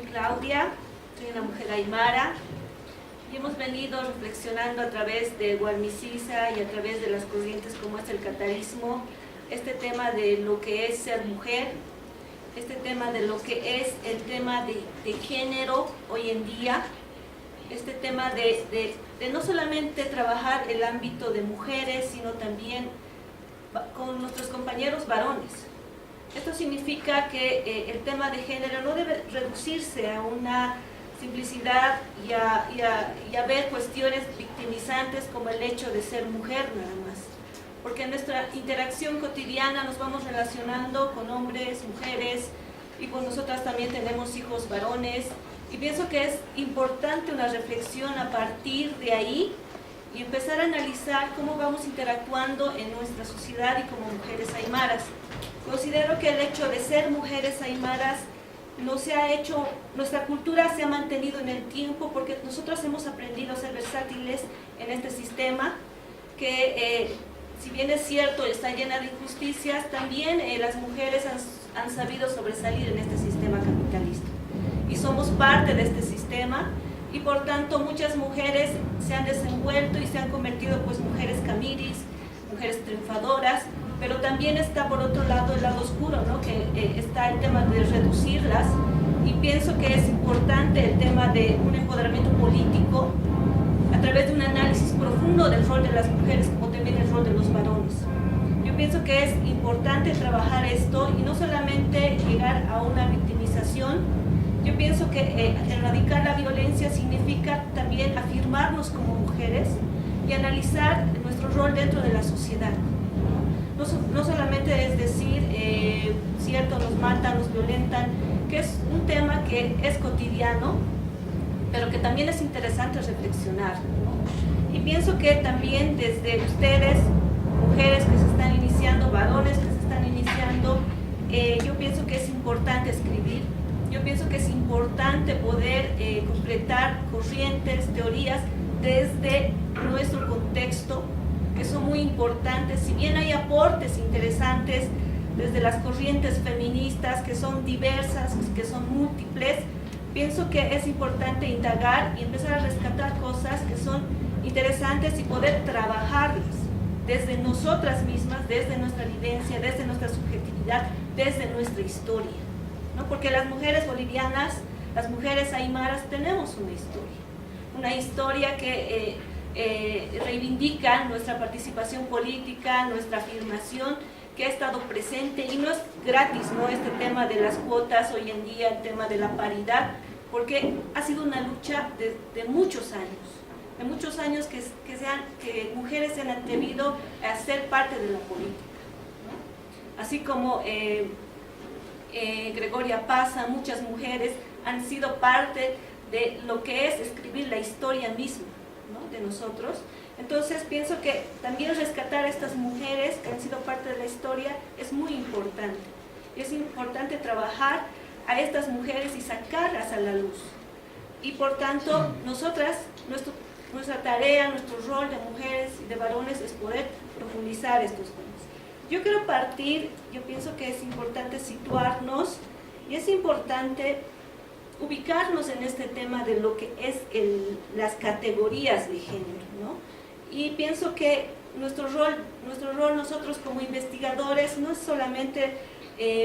Claudia, soy una mujer aymara y hemos venido reflexionando a través de Gualmisisa y a través de las corrientes como es el catarismo, este tema de lo que es ser mujer, este tema de lo que es el tema de género hoy en día, este tema de no solamente trabajar el ámbito de mujeres, sino también con nuestros compañeros varones. Esto significa que el tema de género no debe reducirse a una simplicidad y a ver cuestiones victimizantes como el hecho de ser mujer nada más. Porque en nuestra interacción cotidiana nos vamos relacionando con hombres, mujeres, y pues nosotras también tenemos hijos varones, y pienso que es importante una reflexión a partir de ahí y empezar a analizar cómo vamos interactuando en nuestra sociedad y como mujeres aymaras. Considero que el hecho de ser mujeres aymaras no se ha hecho, nuestra cultura se ha mantenido en el tiempo porque nosotros hemos aprendido a ser versátiles en este sistema que si bien es cierto está llena de injusticias, también las mujeres han sabido sobresalir en este sistema capitalista y somos parte de este sistema y por tanto muchas mujeres se han desenvuelto y se han convertido pues mujeres camiris, mujeres triunfadoras, pero también está por otro lado el lado oscuro, ¿no? Que está el tema de reducirlas y pienso que es importante el tema de un empoderamiento político a través de un análisis profundo del rol de las mujeres como también el rol de los varones. Yo pienso que es importante trabajar esto y no solamente llegar a una victimización. Yo pienso que erradicar la violencia significa también afirmarnos como mujeres y analizar nuestro rol dentro de la sociedad. No solamente es decir, cierto, nos matan, nos violentan, que es un tema que es cotidiano, pero que también es interesante reflexionar, ¿no? Y pienso que también desde ustedes, mujeres que se están iniciando, varones que se están iniciando, yo pienso que es importante escribir, yo pienso que es importante poder completar corrientes, teorías desde nuestro contexto, que son muy importantes, si bien hay aportes interesantes desde las corrientes feministas que son diversas, que son múltiples, pienso que es importante indagar y empezar a rescatar cosas que son interesantes y poder trabajarlas desde nosotras mismas, desde nuestra vivencia, desde nuestra subjetividad, desde nuestra historia, ¿no? Porque las mujeres bolivianas, las mujeres aymaras tenemos una historia que reivindica nuestra participación política, nuestra afirmación que ha estado presente y no es gratis, ¿no? Este tema de las cuotas hoy en día, el tema de la paridad, porque ha sido una lucha de muchos años que mujeres se han atrevido a ser parte de la política, ¿no? Así como Gregoria Pasa, muchas mujeres han sido parte de lo que es escribir la historia misma, ¿no? De nosotros. Entonces pienso que también rescatar a estas mujeres que han sido parte de la historia es muy importante. Y es importante trabajar a estas mujeres y sacarlas a la luz. Y por tanto, nosotras, nuestra tarea, nuestro rol de mujeres y de varones es poder profundizar estos temas. Yo quiero partir, yo pienso que es importante situarnos y es importante ubicarnos en este tema de lo que es las categorías de género, ¿no? Y pienso que nuestro rol nosotros como investigadores no es solamente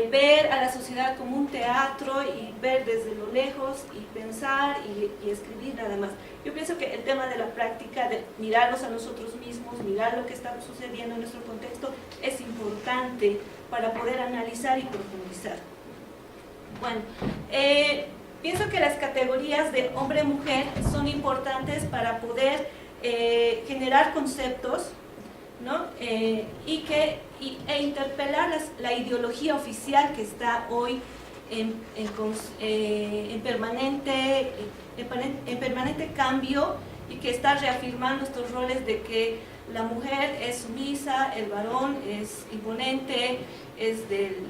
ver a la sociedad como un teatro y ver desde lo lejos y pensar y escribir nada más. Yo pienso que el tema de la práctica, de mirarnos a nosotros mismos, mirar lo que está sucediendo en nuestro contexto, es importante para poder analizar y profundizar. Bueno, pienso que las categorías de hombre-mujer son importantes para poder generar conceptos, ¿no? E interpelar la ideología oficial que está hoy en permanente cambio y que está reafirmando estos roles de que la mujer es sumisa, el varón es imponente, es de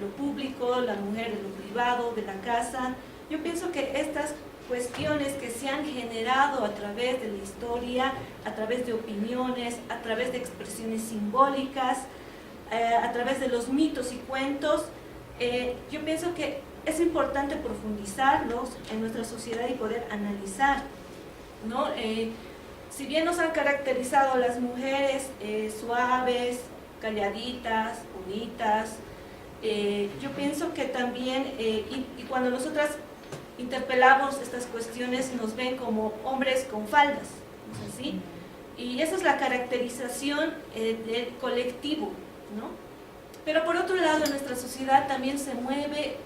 lo público, la mujer de lo privado, de la casa. Yo pienso que estas cuestiones que se han generado a través de la historia, a través de opiniones, a través de expresiones simbólicas, a través de los mitos y cuentos, yo pienso que es importante profundizarlos en nuestra sociedad y poder analizar, ¿no? Si bien nos han caracterizado las mujeres suaves, calladitas, bonitas, yo pienso que también, y cuando nosotras interpelamos estas cuestiones, nos ven como hombres con faldas, ¿no es así? Y esa es la caracterización del colectivo, ¿no? Pero por otro lado, en nuestra sociedad también se mueve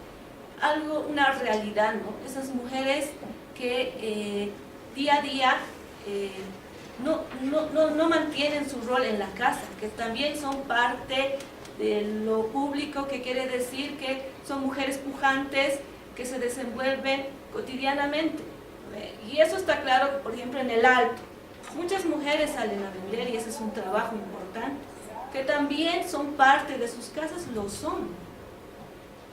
algo, una realidad, ¿no? Esas mujeres que día a día no mantienen su rol en la casa, que también son parte de lo público, que quiere decir que son mujeres pujantes que se desenvuelven cotidianamente. Y eso está claro, por ejemplo, en el Alto. Muchas mujeres salen a vender y ese es un trabajo importante. Que también son parte de sus casas, lo son.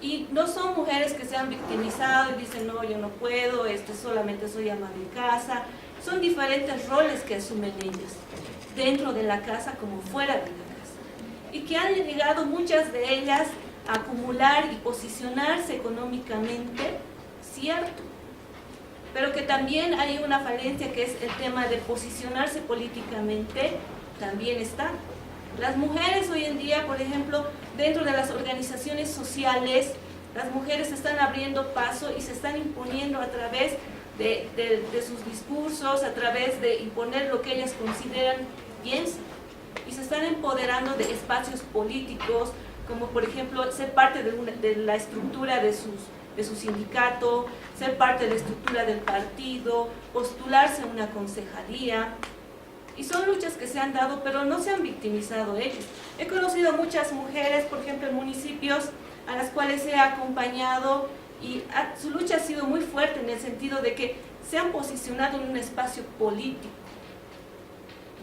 Y no son mujeres que se han victimizado y dicen, no, yo no puedo, solamente soy ama de casa. Son diferentes roles que asumen ellas, dentro de la casa como fuera de la casa. Y que han llegado muchas de ellas a acumular y posicionarse económicamente, cierto. Pero que también hay una falencia que es el tema de posicionarse políticamente, también está. Las mujeres hoy en día, por ejemplo, dentro de las organizaciones sociales, las mujeres están abriendo paso y se están imponiendo a través de sus discursos, a través de imponer lo que ellas consideran piensan. Y se están empoderando de espacios políticos, como por ejemplo ser parte de la estructura de su sindicato, ser parte de la estructura del partido, postularse a una concejalía. Y son luchas que se han dado, pero no se han victimizado ellos. He conocido muchas mujeres, por ejemplo, en municipios a las cuales he acompañado y su lucha ha sido muy fuerte en el sentido de que se han posicionado en un espacio político,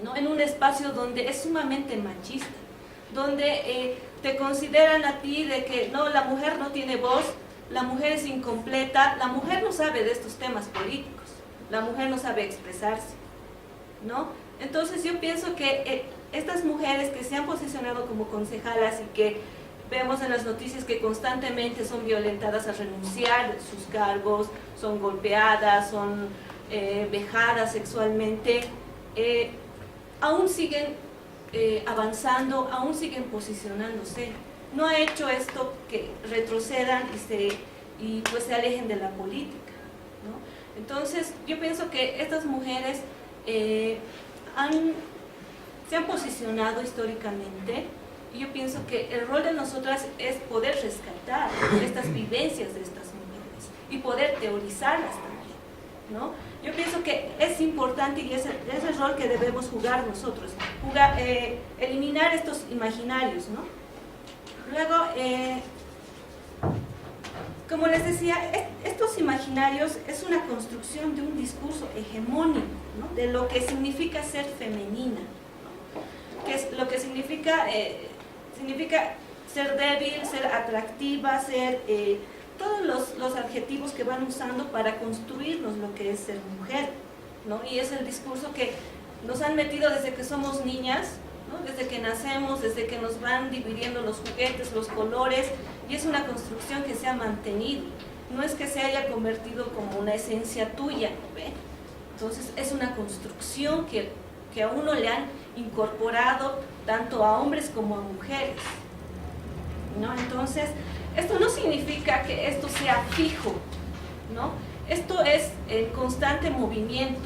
¿no? En un espacio donde es sumamente machista, donde te consideran a ti de que no, la mujer no tiene voz, la mujer es incompleta, la mujer no sabe de estos temas políticos, la mujer no sabe expresarse, ¿no? Entonces yo pienso que estas mujeres que se han posicionado como concejalas y que vemos en las noticias que constantemente son violentadas a renunciar a sus cargos, son golpeadas, son vejadas sexualmente, aún siguen avanzando, aún siguen posicionándose. No ha hecho esto que retrocedan y pues se alejen de la política, ¿no? Entonces yo pienso que estas mujeres se han posicionado históricamente y yo pienso que el rol de nosotras es poder rescatar estas vivencias de estas mujeres y poder teorizarlas también, ¿no? Yo pienso que es importante y es el rol que debemos jugar nosotros, eliminar estos imaginarios, ¿no? Luego, como les decía, estos imaginarios es una construcción de un discurso hegemónico, ¿no? De lo que significa ser femenina, ¿no? Que es lo que significa ser débil, ser atractiva, ser todos los adjetivos que van usando para construirnos lo que es ser mujer, ¿no? Y es el discurso que nos han metido desde que somos niñas, ¿no? Desde que nacemos, desde que nos van dividiendo los juguetes, los colores, y es una construcción que se ha mantenido, no es que se haya convertido como una esencia tuya, ¿ve? Entonces es una construcción que a uno le han incorporado tanto a hombres como a mujeres, ¿no? Entonces esto no significa que esto sea fijo, ¿no? Esto es en constante movimiento.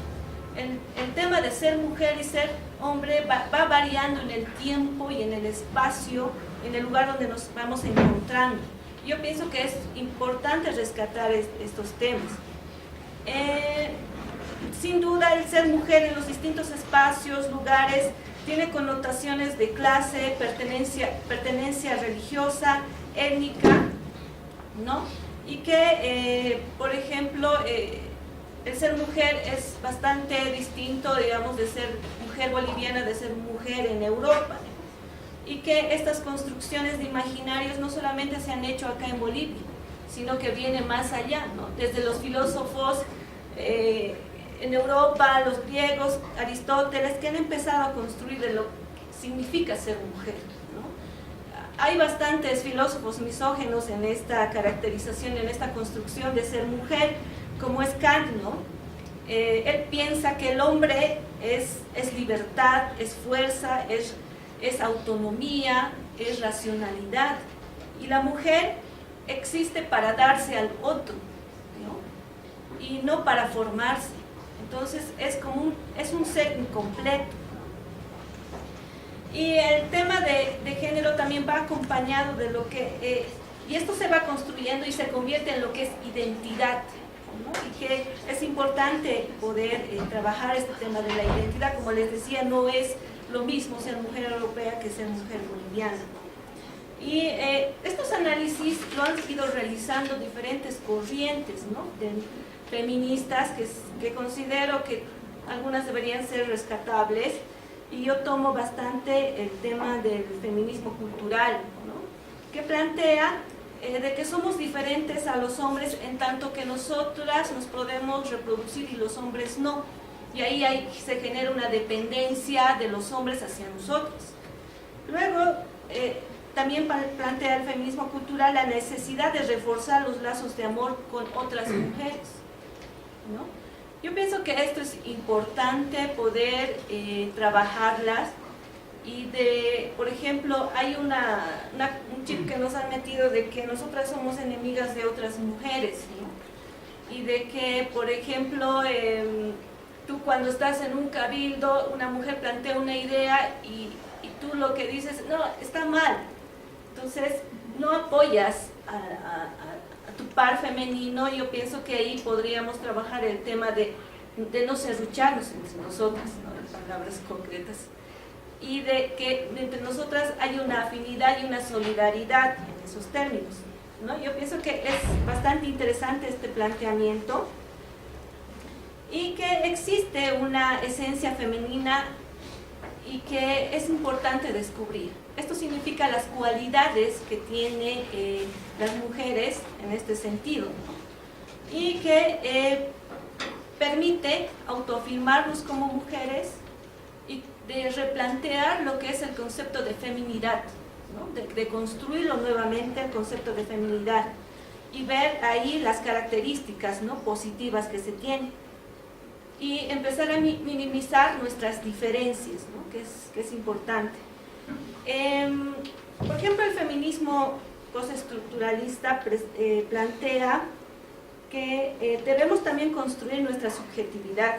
El tema de ser mujer y ser hombre va variando en el tiempo y en el espacio, en el lugar donde nos vamos encontrando. Yo pienso que es importante rescatar estos temas. Sin duda, el ser mujer en los distintos espacios, lugares, tiene connotaciones de clase, pertenencia religiosa, étnica, ¿no? Y que, por ejemplo, el ser mujer es bastante distinto, digamos, de ser mujer boliviana, de ser mujer en Europa, ¿no? Y que estas construcciones de imaginarios no solamente se han hecho acá en Bolivia, sino que viene más allá, ¿no? Desde los filósofos en Europa, los griegos, Aristóteles, que han empezado a construir de lo que significa ser mujer, ¿no? hay bastantes filósofos misógenos en esta caracterización, en esta construcción de ser mujer, como es Kant, ¿no? Él piensa que el hombre es libertad, es fuerza, es autonomía, es racionalidad, y la mujer existe para darse al otro, ¿no? Y no para formarse. Entonces es un ser incompleto. Y el tema de género también va acompañado de lo que, y esto se va construyendo y se convierte en lo que es identidad, ¿no? Y que es importante poder trabajar este tema de la identidad. Como les decía, no es lo mismo ser mujer europea que ser mujer boliviana. Y estos análisis lo han ido realizando diferentes corrientes, ¿no? Feministas que considero que algunas deberían ser rescatables, y yo tomo bastante el tema del feminismo cultural, ¿no? Que plantea de que somos diferentes a los hombres en tanto que nosotras nos podemos reproducir y los hombres no, y ahí se genera una dependencia de los hombres hacia nosotros. Luego también plantea el feminismo cultural la necesidad de reforzar los lazos de amor con otras mujeres, ¿no? Yo pienso que esto es importante poder trabajarlas, y por ejemplo, hay un chip que nos han metido de que nosotras somos enemigas de otras mujeres, ¿no? Y de que, por ejemplo, tú cuando estás en un cabildo, una mujer plantea una idea y tú lo que dices, no, está mal. Entonces, no apoyas a tu par femenino. Yo pienso que ahí podríamos trabajar el tema de no serrucharnos entre nosotras, ¿no? En palabras concretas, y de que entre nosotras hay una afinidad y una solidaridad en esos términos, ¿no? Yo pienso que es bastante interesante este planteamiento, y que existe una esencia femenina y que es importante descubrir. Esto significa las cualidades que tienen las mujeres en este sentido, ¿no? Y que permite autoafirmarnos como mujeres y de replantear lo que es el concepto de feminidad, ¿no? De construirlo nuevamente, el concepto de feminidad, y ver ahí las características, ¿no? Positivas que se tienen, y empezar a minimizar nuestras diferencias, ¿no? que es importante. Por ejemplo, el feminismo postestructuralista plantea que debemos también construir nuestra subjetividad,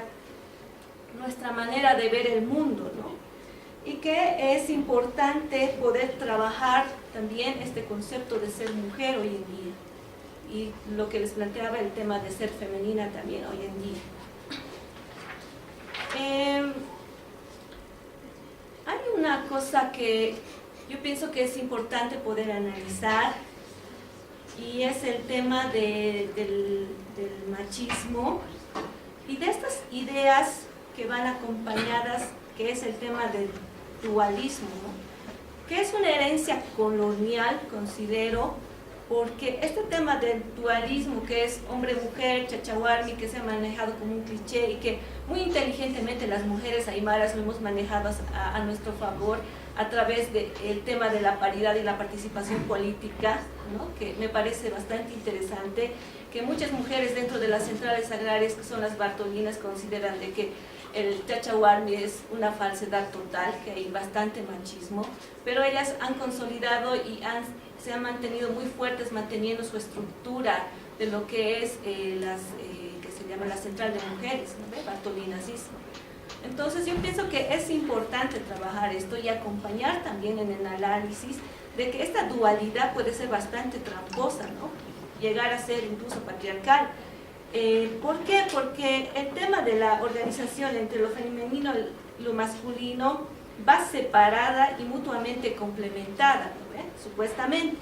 nuestra manera de ver el mundo, ¿no? Y que es importante poder trabajar también este concepto de ser mujer hoy en día, y lo que les planteaba el tema de ser femenina también hoy en día. Hay una cosa que yo pienso que es importante poder analizar, y es el tema del machismo y de estas ideas que van acompañadas, que es el tema del dualismo, ¿no? Que es una herencia colonial, considero, porque este tema del dualismo, que es hombre-mujer, chachahuarmi, que se ha manejado como un cliché, y que muy inteligentemente las mujeres aymaras lo hemos manejado a nuestro favor a través del tema de la paridad y la participación política, ¿no? Que me parece bastante interesante, que muchas mujeres dentro de las centrales agrarias, que son las bartolinas, consideran de que el chachahuarmi es una falsedad total, que hay bastante machismo, pero ellas han consolidado y se han mantenido muy fuertes, manteniendo su estructura de lo que es que se llama la central de mujeres, ¿no? De bartolinasismo. Entonces yo pienso que es importante trabajar esto y acompañar también en el análisis de que esta dualidad puede ser bastante tramposa, ¿no? Llegar a ser incluso patriarcal. ¿Por qué? Porque el tema de la organización entre lo femenino y lo masculino va separada y mutuamente complementada, ¿no? Supuestamente.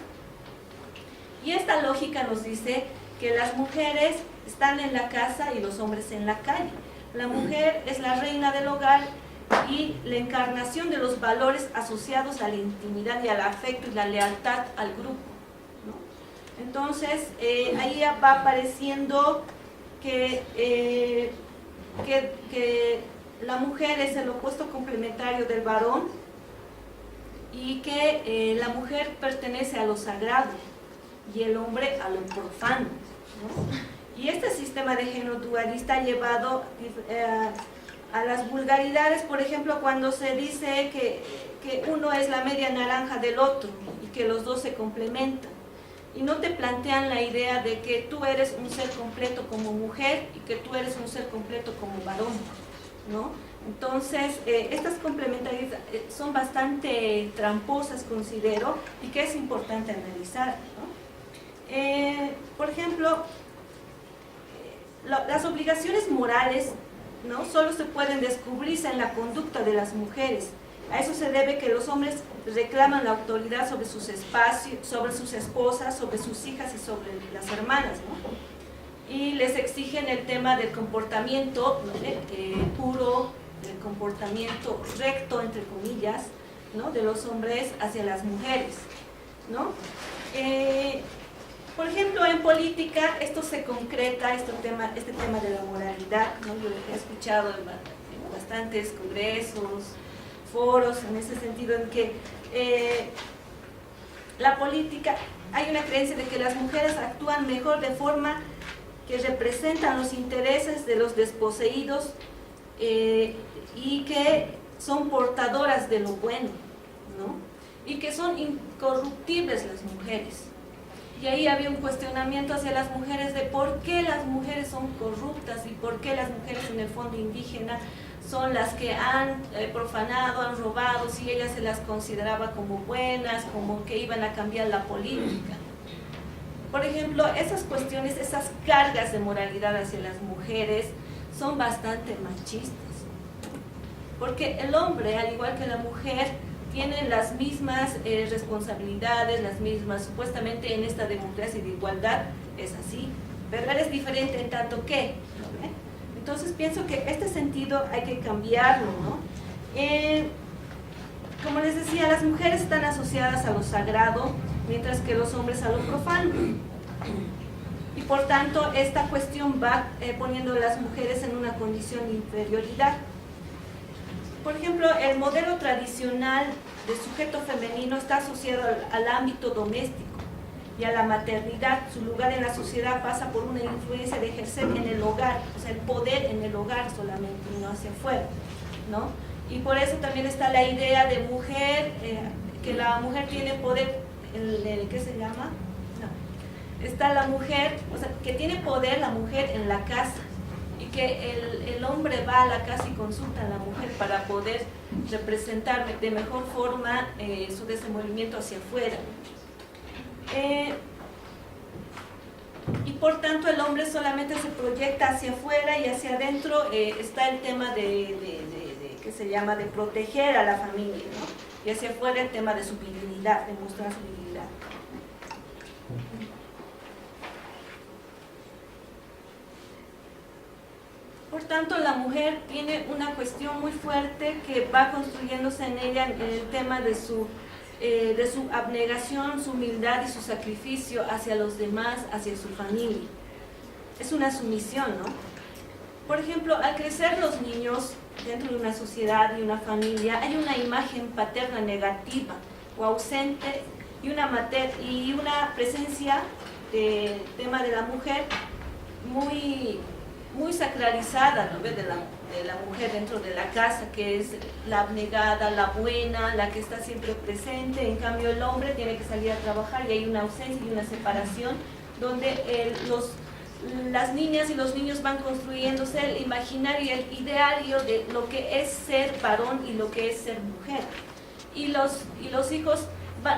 Y esta lógica nos dice que las mujeres están en la casa y los hombres en la calle. La mujer es la reina del hogar y la encarnación de los valores asociados a la intimidad y al afecto y la lealtad al grupo, ¿no? Entonces, ahí va apareciendo que la mujer es el opuesto complementario del varón, y que la mujer pertenece a lo sagrado y el hombre a lo profano, ¿no? Y este sistema de género dualista ha llevado a las vulgaridades, por ejemplo, cuando se dice que uno es la media naranja del otro y que los dos se complementan. Y no te plantean la idea de que tú eres un ser completo como mujer y que tú eres un ser completo como varón, ¿no? Entonces, estas complementariedades son bastante tramposas, considero, y que es importante analizar, ¿no? Por ejemplo, las obligaciones morales, ¿no?, solo se pueden descubrirse en la conducta de las mujeres. A eso se debe que los hombres reclaman la autoridad sobre sus espacios, sobre sus esposas, sobre sus hijas y sobre las hermanas, ¿no? Y les exigen el tema del comportamiento, ¿no?, puro, del comportamiento recto, entre comillas, ¿no?, de los hombres hacia las mujeres, ¿no? Por ejemplo, en política esto se concreta, este tema de la moralidad, ¿no? Yo he escuchado en bastantes congresos, foros, en ese sentido, en que la política, hay una creencia de que las mujeres actúan mejor de forma que representan los intereses de los desposeídos y que son portadoras de lo bueno, ¿no? Y que son incorruptibles las mujeres. Y ahí había un cuestionamiento hacia las mujeres de por qué las mujeres son corruptas y por qué las mujeres en el fondo indígena son las que han profanado, han robado, si ellas se las consideraba como buenas, como que iban a cambiar la política. Por ejemplo, esas cuestiones, esas cargas de moralidad hacia las mujeres son bastante machistas. Porque el hombre, al igual que la mujer, tienen las mismas responsabilidades, las mismas, supuestamente en esta democracia de igualdad es así, pero eres diferente en tanto que, ¿no? Entonces pienso que este sentido hay que cambiarlo, ¿no? Como les decía, las mujeres están asociadas a lo sagrado, mientras que los hombres a lo profano. Y por tanto, esta cuestión va poniendo a las mujeres en una condición de inferioridad. Por ejemplo, el modelo tradicional de sujeto femenino está asociado al ámbito doméstico y a la maternidad. Su lugar en la sociedad pasa por una influencia de ejercer en el hogar, o sea, el poder en el hogar solamente y no hacia afuera, ¿no? Y por eso también está la idea de mujer, que la mujer tiene poder, ¿qué se llama? No. Está la mujer, o sea, que tiene poder la mujer en la casa, y que el hombre va a la casa y consulta a la mujer para poder representar de mejor forma su desenvolvimiento hacia afuera. Y por tanto el hombre solamente se proyecta hacia afuera y hacia adentro está el tema que se llama de proteger a la familia, ¿no? Y hacia afuera el tema de su virilidad, de mostrar su virilidad. Por tanto, la mujer tiene una cuestión muy fuerte que va construyéndose en ella en el tema de su abnegación, su humildad y su sacrificio hacia los demás, hacia su familia. Es una sumisión, ¿no? Por ejemplo, al crecer los niños dentro de una sociedad y una familia, hay una imagen paterna negativa o ausente y una presencia del tema de la mujer muy sacralizada, ¿no?, de la mujer dentro de la casa, que es la abnegada, la buena, la que está siempre presente. En cambio el hombre tiene que salir a trabajar y hay una ausencia y una separación donde las niñas y los niños van construyéndose el imaginario y el ideario de lo que es ser varón y lo que es ser mujer. Y los hijos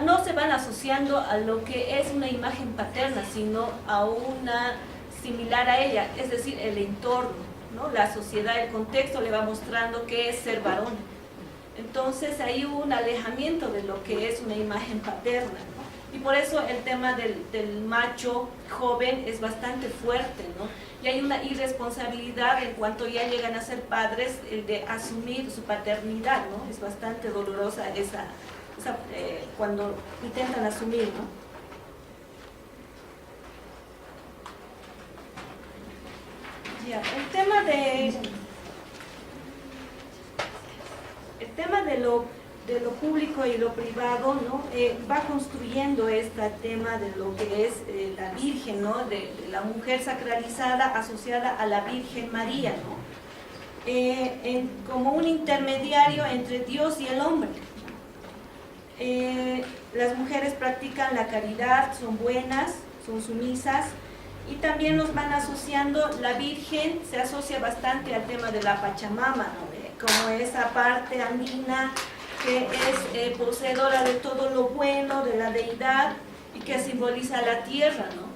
no se van asociando a lo que es una imagen paterna, sino a una similar a ella, es decir, el entorno, ¿no? La sociedad, el contexto le va mostrando qué es ser varón. Entonces hay un alejamiento de lo que es una imagen paterna, ¿no? Y por eso el tema del macho joven es bastante fuerte, ¿no? Y hay una irresponsabilidad en cuanto ya llegan a ser padres, el de asumir su paternidad, ¿no? Es bastante dolorosa cuando intentan asumir, ¿no? El tema de lo público y lo privado, ¿no? Va construyendo este tema de lo que es la Virgen, ¿no? De la mujer sacralizada asociada a la Virgen María, ¿no? Como un intermediario entre Dios y el hombre. Las mujeres practican la caridad, son buenas, son sumisas, y también nos van asociando, la Virgen se asocia bastante al tema de la Pachamama, ¿no? Como esa parte andina que es poseedora de todo lo bueno, de la deidad, y que simboliza la tierra, ¿no?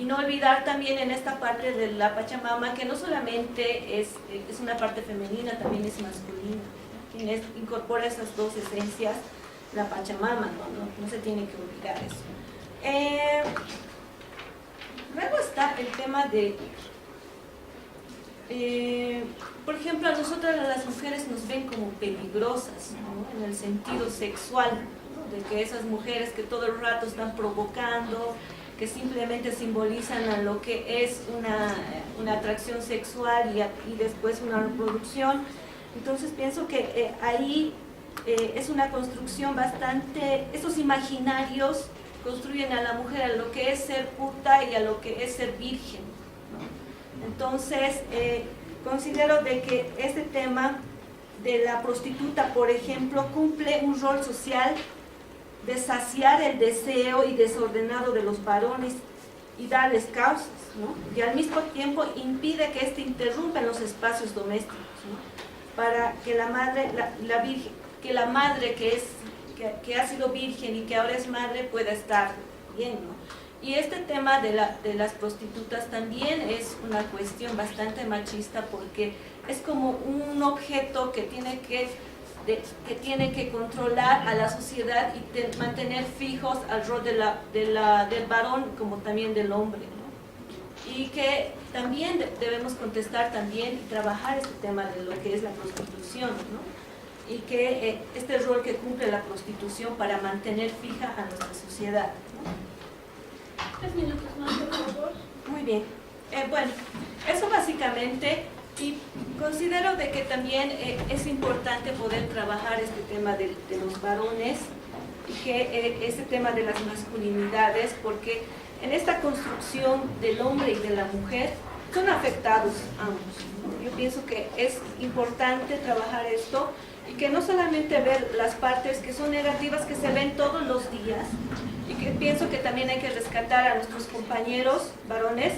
Y no olvidar también en esta parte de la Pachamama que no solamente es una parte femenina, también es masculina, ¿no? Quien incorpora esas dos esencias, la Pachamama, no se tiene que olvidar eso. Luego está el tema de, por ejemplo, a nosotras las mujeres nos ven como peligrosas, ¿no? En el sentido sexual, ¿no? De que esas mujeres que todo el rato están provocando, que simplemente simbolizan a lo que es una atracción sexual y después una reproducción. Entonces pienso que ahí es una construcción bastante, esos imaginarios construyen a la mujer a lo que es ser puta y a lo que es ser virgen, ¿no? Entonces considero de que este tema de la prostituta, por ejemplo, cumple un rol social de saciar el deseo y desordenado de los varones y darles causas, ¿no? Y al mismo tiempo impide que éste interrumpa en los espacios domésticos, ¿no? Para que la madre, la virgen, que la madre que ha sido virgen y que ahora es madre pueda estar bien, ¿no? Y este tema de las prostitutas también es una cuestión bastante machista, porque es como un objeto que tiene que controlar a la sociedad y mantener fijos al rol del varón como también del hombre, ¿no? Y que también debemos contestar también y trabajar este tema de lo que es la prostitución, ¿no? Y que este rol que cumple la prostitución para mantener fija a nuestra sociedad, ¿no? 3 minutos más, por favor. Muy bien. Bueno, eso básicamente, y considero de que también es importante poder trabajar este tema de los varones y que este tema de las masculinidades, porque en esta construcción del hombre y de la mujer son afectados ambos, ¿no? Yo pienso que es importante trabajar esto y que no solamente ver las partes que son negativas, que se ven todos los días, y que pienso que también hay que rescatar a nuestros compañeros varones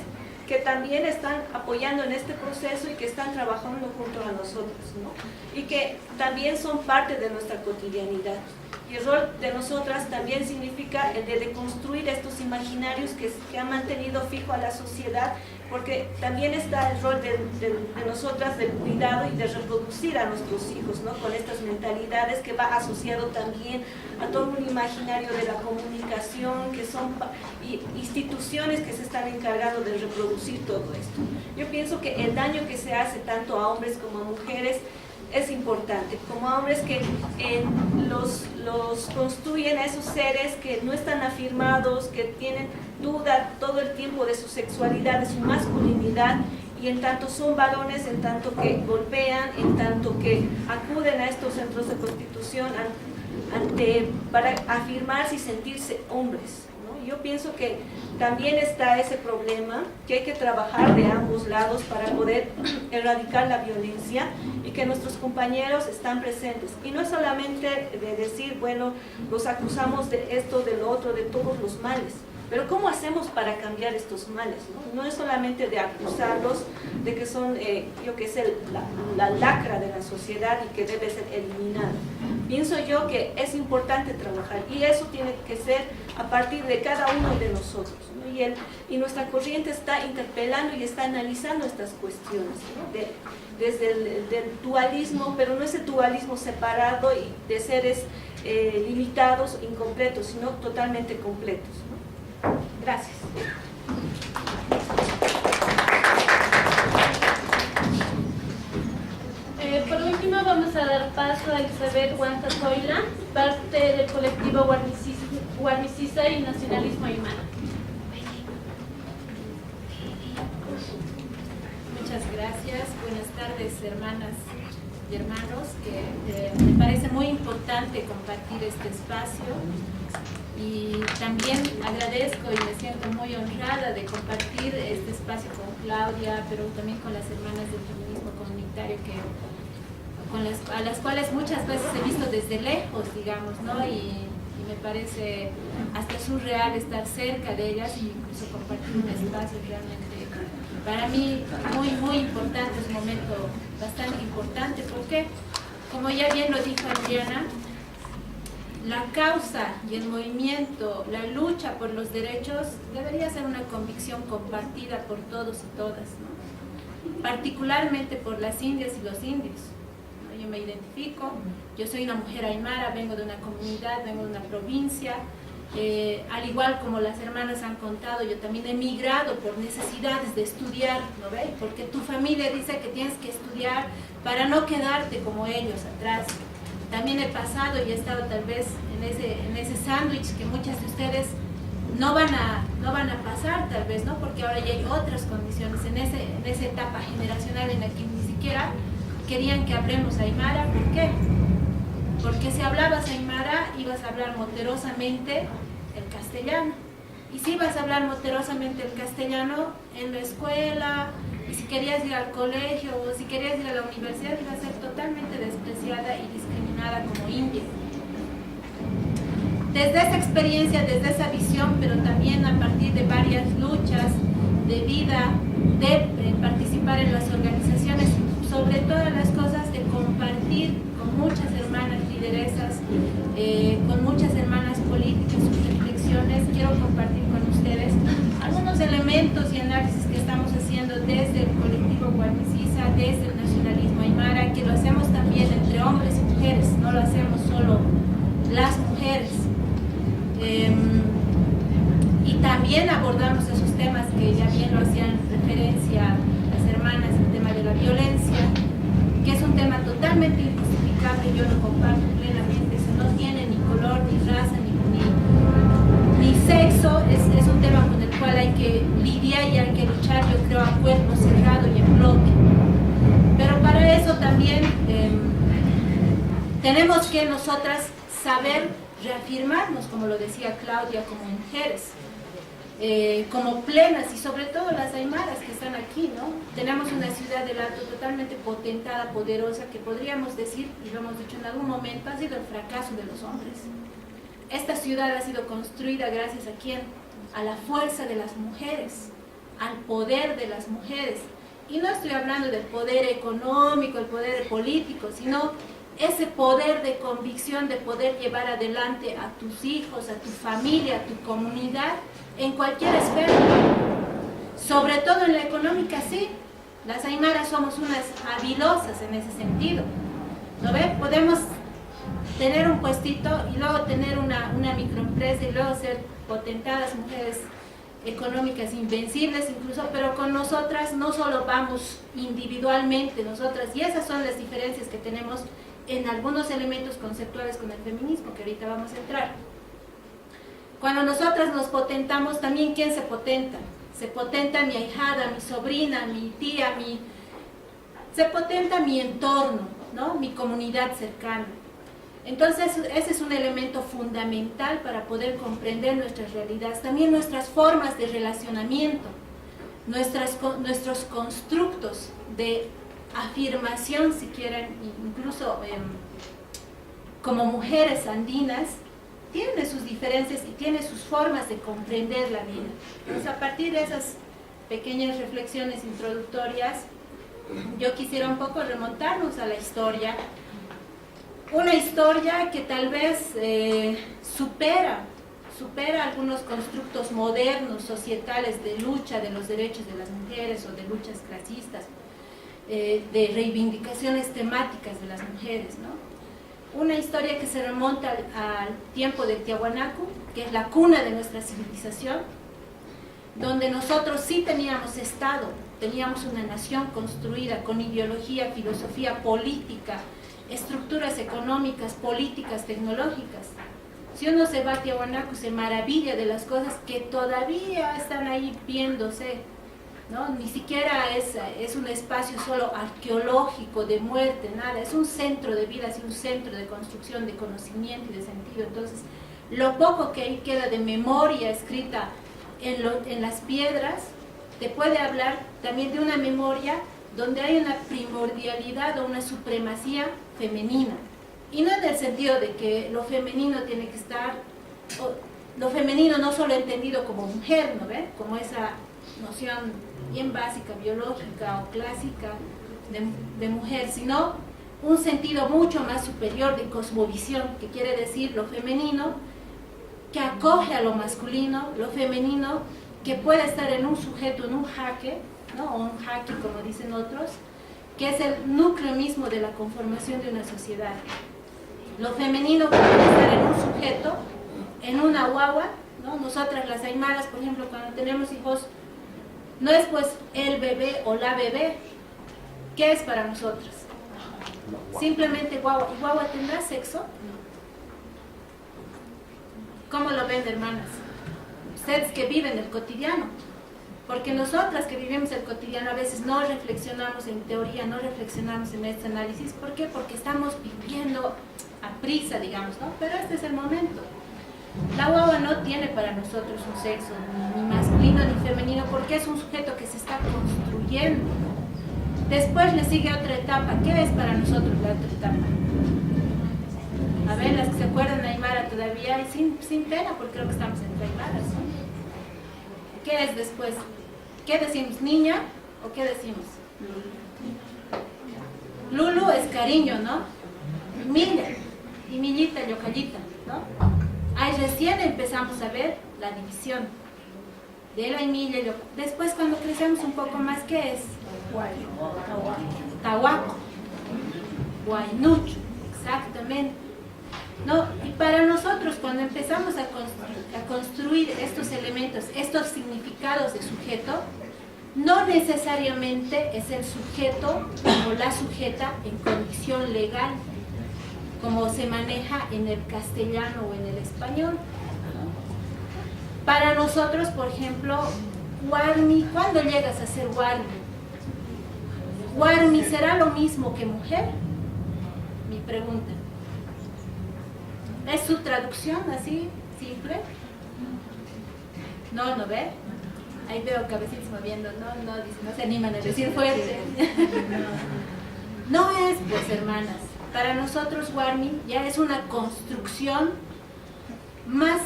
que también están apoyando en este proceso y que están trabajando junto a nosotros, ¿no? Y que también son parte de nuestra cotidianidad. Y el rol de nosotras también significa el de deconstruir estos imaginarios que han mantenido fijo a la sociedad, porque también está el rol de nosotras del cuidado y de reproducir a nuestros hijos, ¿no? Con estas mentalidades que va asociado también a todo un imaginario de la comunicación, que son instituciones que se están encargando de reproducir todo esto. Yo pienso que el daño que se hace tanto a hombres como a mujeres es importante, como a hombres que los construyen a esos seres que no están afirmados, que tienen duda todo el tiempo de su sexualidad, de su masculinidad, y en tanto son varones, en tanto que golpean, en tanto que acuden a estos centros de prostitución para afirmarse y sentirse hombres, ¿no? Yo pienso que también está ese problema, que hay que trabajar de ambos lados para poder erradicar la violencia, y que nuestros compañeros están presentes. Y no es solamente de decir, bueno, los acusamos de esto, de lo otro, de todos los males, pero ¿cómo hacemos para cambiar estos males, ¿no? No es solamente de acusarlos de que son, yo qué sé, la lacra de la sociedad y que debe ser eliminada. Pienso yo que es importante trabajar, y eso tiene que ser a partir de cada uno de nosotros, ¿no? Y nuestra corriente está interpelando y está analizando estas cuestiones, ¿no? Desde el dualismo, pero no ese dualismo separado y de seres limitados, incompletos, sino totalmente completos, ¿no? Gracias. Por último, vamos a dar paso a Elizabeth Huancazoila, parte del colectivo Guarmicisa y Nacionalismo Aymara. Muchas gracias. Buenas tardes, hermanas y hermanos, que me parece muy importante compartir este espacio, y también agradezco y me siento muy honrada de compartir este espacio con Claudia, pero también con las hermanas del feminismo comunitario a las cuales muchas veces he visto desde lejos, digamos, ¿no? Y me parece hasta surreal estar cerca de ellas y incluso compartir un espacio realmente para mí muy importante, es un momento bastante importante, porque como ya bien lo dijo Adriana, la causa y el movimiento, la lucha por los derechos debería ser una convicción compartida por todos y todas, ¿no? Particularmente por las indias y los indios. Yo me identifico, yo soy una mujer aymara, vengo de una comunidad, vengo de una provincia, al igual como las hermanas han contado, yo también he migrado por necesidades de estudiar, ¿no ves? Porque tu familia dice que tienes que estudiar para no quedarte como ellos atrás. También he pasado y he estado tal vez en ese sándwich que muchas de ustedes no van a pasar tal vez, ¿no? Porque ahora ya hay otras condiciones en esa etapa generacional en la que ni siquiera querían que hablemos aymara. ¿Por qué? Porque si hablabas aymara ibas a hablar moterosamente el castellano, y si ibas a hablar moterosamente el castellano en la escuela, y si querías ir al colegio o si querías ir a la universidad, ibas a ser totalmente despreciada y discriminada como india. Desde esa experiencia, desde esa visión, pero también a partir de varias luchas de vida, de participar en las organizaciones, sobre todas las cosas de compartir con muchas hermanas lideresas, con muchas hermanas políticas sus reflexiones, quiero compartir con ustedes algunos elementos y análisis que estamos haciendo desde el colectivo Guarmisisa, desde el nacionalismo aymara, que lo hacemos también entre hombres y mujeres, no lo hacemos solo las mujeres. Y también abordamos esos temas que ya bien lo hacían referencia las hermanas, el tema de la violencia, que es un tema totalmente injustificable, yo lo comparto plenamente, eso no tiene ni color, ni raza, ni sexo, es un tema con el cual hay que lidiar y hay que luchar, yo creo, a cuerpo cerrado y en bloque. Pero para eso también tenemos que nosotras saber reafirmarnos, como lo decía Claudia, como mujeres, como plenas, y sobre todo las aymaras que están aquí, ¿no? Tenemos una ciudad del Alto totalmente potentada, poderosa, que podríamos decir, y lo hemos dicho en algún momento, ha sido el fracaso de los hombres. Esta ciudad ha sido construida gracias a ¿quién? A la fuerza de las mujeres, al poder de las mujeres. Y no estoy hablando del poder económico, el poder político, sino ese poder de convicción de poder llevar adelante a tus hijos, a tu familia, a tu comunidad, en cualquier esfera. Sobre todo en la económica, sí. Las aymaras somos unas habilosas en ese sentido. ¿No ves? Podemos tener un puestito y luego tener una microempresa y luego ser potentadas mujeres económicas invencibles incluso, pero con nosotras no solo vamos individualmente, nosotras, y esas son las diferencias que tenemos en algunos elementos conceptuales con el feminismo, que ahorita vamos a entrar. Cuando nosotras nos potentamos, también ¿quién se potenta? Se potenta mi ahijada, mi sobrina, mi tía, se potenta mi entorno, ¿no? Mi comunidad cercana. Entonces, ese es un elemento fundamental para poder comprender nuestras realidades, también nuestras formas de relacionamiento, nuestros constructos de afirmación, si quieren, incluso como mujeres andinas, tiene sus diferencias y tiene sus formas de comprender la vida. Entonces, a partir de esas pequeñas reflexiones introductorias, yo quisiera un poco remontarnos a la historia, una historia que tal vez supera algunos constructos modernos, societales, de lucha de los derechos de las mujeres o de luchas clasistas, de reivindicaciones temáticas de las mujeres, ¿no? Una historia que se remonta al tiempo del Tiahuanaco, que es la cuna de nuestra civilización, donde nosotros sí teníamos Estado, teníamos una nación construida con ideología, filosofía, política, estructuras económicas, políticas, tecnológicas. Si uno se va a Tiahuanaco, se maravilla de las cosas que todavía están ahí viéndose, ¿no? Ni siquiera es un espacio solo arqueológico de muerte, nada, es un centro de vida, es un centro de construcción, de conocimiento y de sentido. Entonces, lo poco que ahí queda de memoria escrita en las piedras, te puede hablar también de una memoria donde hay una primordialidad o una supremacía femenina. Y no en el sentido de que lo femenino tiene que estar, lo femenino no solo entendido como mujer, ¿no ve? Como esa noción bien básica, biológica o clásica de mujer, sino un sentido mucho más superior de cosmovisión, que quiere decir lo femenino que acoge a lo masculino, lo femenino que puede estar en un sujeto, en un jaque, ¿no? O un jaque como dicen otros, que es el núcleo mismo de la conformación de una sociedad. Lo femenino que puede estar en un sujeto, en una guagua, ¿no? Nosotras las aymaras, por ejemplo, cuando tenemos hijos, no es pues el bebé o la bebé. ¿Qué es para nosotras? Simplemente guagua. ¿Y guagua tendrá sexo? ¿Cómo lo ven, hermanas? Ustedes que viven el cotidiano. Porque nosotras que vivimos el cotidiano a veces no reflexionamos en teoría, no reflexionamos en este análisis. ¿Por qué? Porque estamos viviendo a prisa, digamos, ¿no? Pero este es el momento. La guagua no tiene para nosotros un sexo ni masculino ni femenino, porque es un sujeto que se está construyendo. Después le sigue otra etapa. ¿Qué es para nosotros la otra etapa? A ver, las que se acuerdan de Aymara todavía, y sin pena, porque creo que estamos entre Aymaras, ¿no? ¿Qué es después? ¿Qué decimos? ¿Niña o qué decimos? Lulu es cariño, ¿no? Miña y Miñita, Yocallita, ¿no? Ahí recién empezamos a ver la división de la Milla y después cuando crecemos un poco más, ¿qué es? Tahuaco, Guaynucho, exactamente. ¿No? Y para nosotros cuando empezamos a construir estos elementos, estos significados de sujeto, no necesariamente es el sujeto o la sujeta en condición legal, como se maneja en el castellano o en el español. Para nosotros, por ejemplo, Warmi, ¿cuándo llegas a ser Warmi? ¿Warmi será lo mismo que mujer? Mi pregunta. ¿Es su traducción así, simple? No, ¿no ve? Ahí veo cabecitas moviendo, no se animan a decir fuerte. No es, pues, hermanas. Para nosotros Warmi ya es una construcción más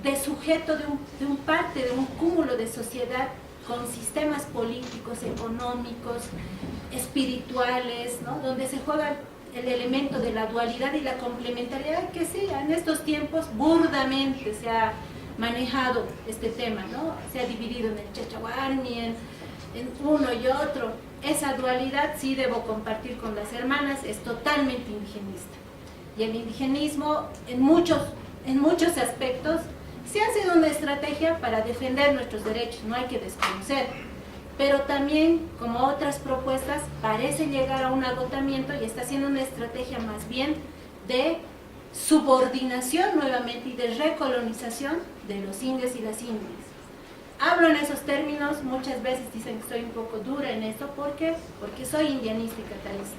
de sujeto de un parte, de un cúmulo de sociedad con sistemas políticos, económicos, espirituales, ¿no? Donde se juega el elemento de la dualidad y la complementariedad, que sí, en estos tiempos burdamente se ha manejado este tema, ¿no? Se ha dividido en el Chachawarmi, en uno y otro. Esa dualidad sí debo compartir con las hermanas, es totalmente indigenista. Y el indigenismo en muchos aspectos sí ha sido una estrategia para defender nuestros derechos, no hay que desconocer. Pero también, como otras propuestas, parece llegar a un agotamiento y está siendo una estrategia más bien de subordinación nuevamente y de recolonización de los indios y las indias. Hablo en esos términos, muchas veces dicen que soy un poco dura en esto, ¿por qué? Porque soy indianista y catalista.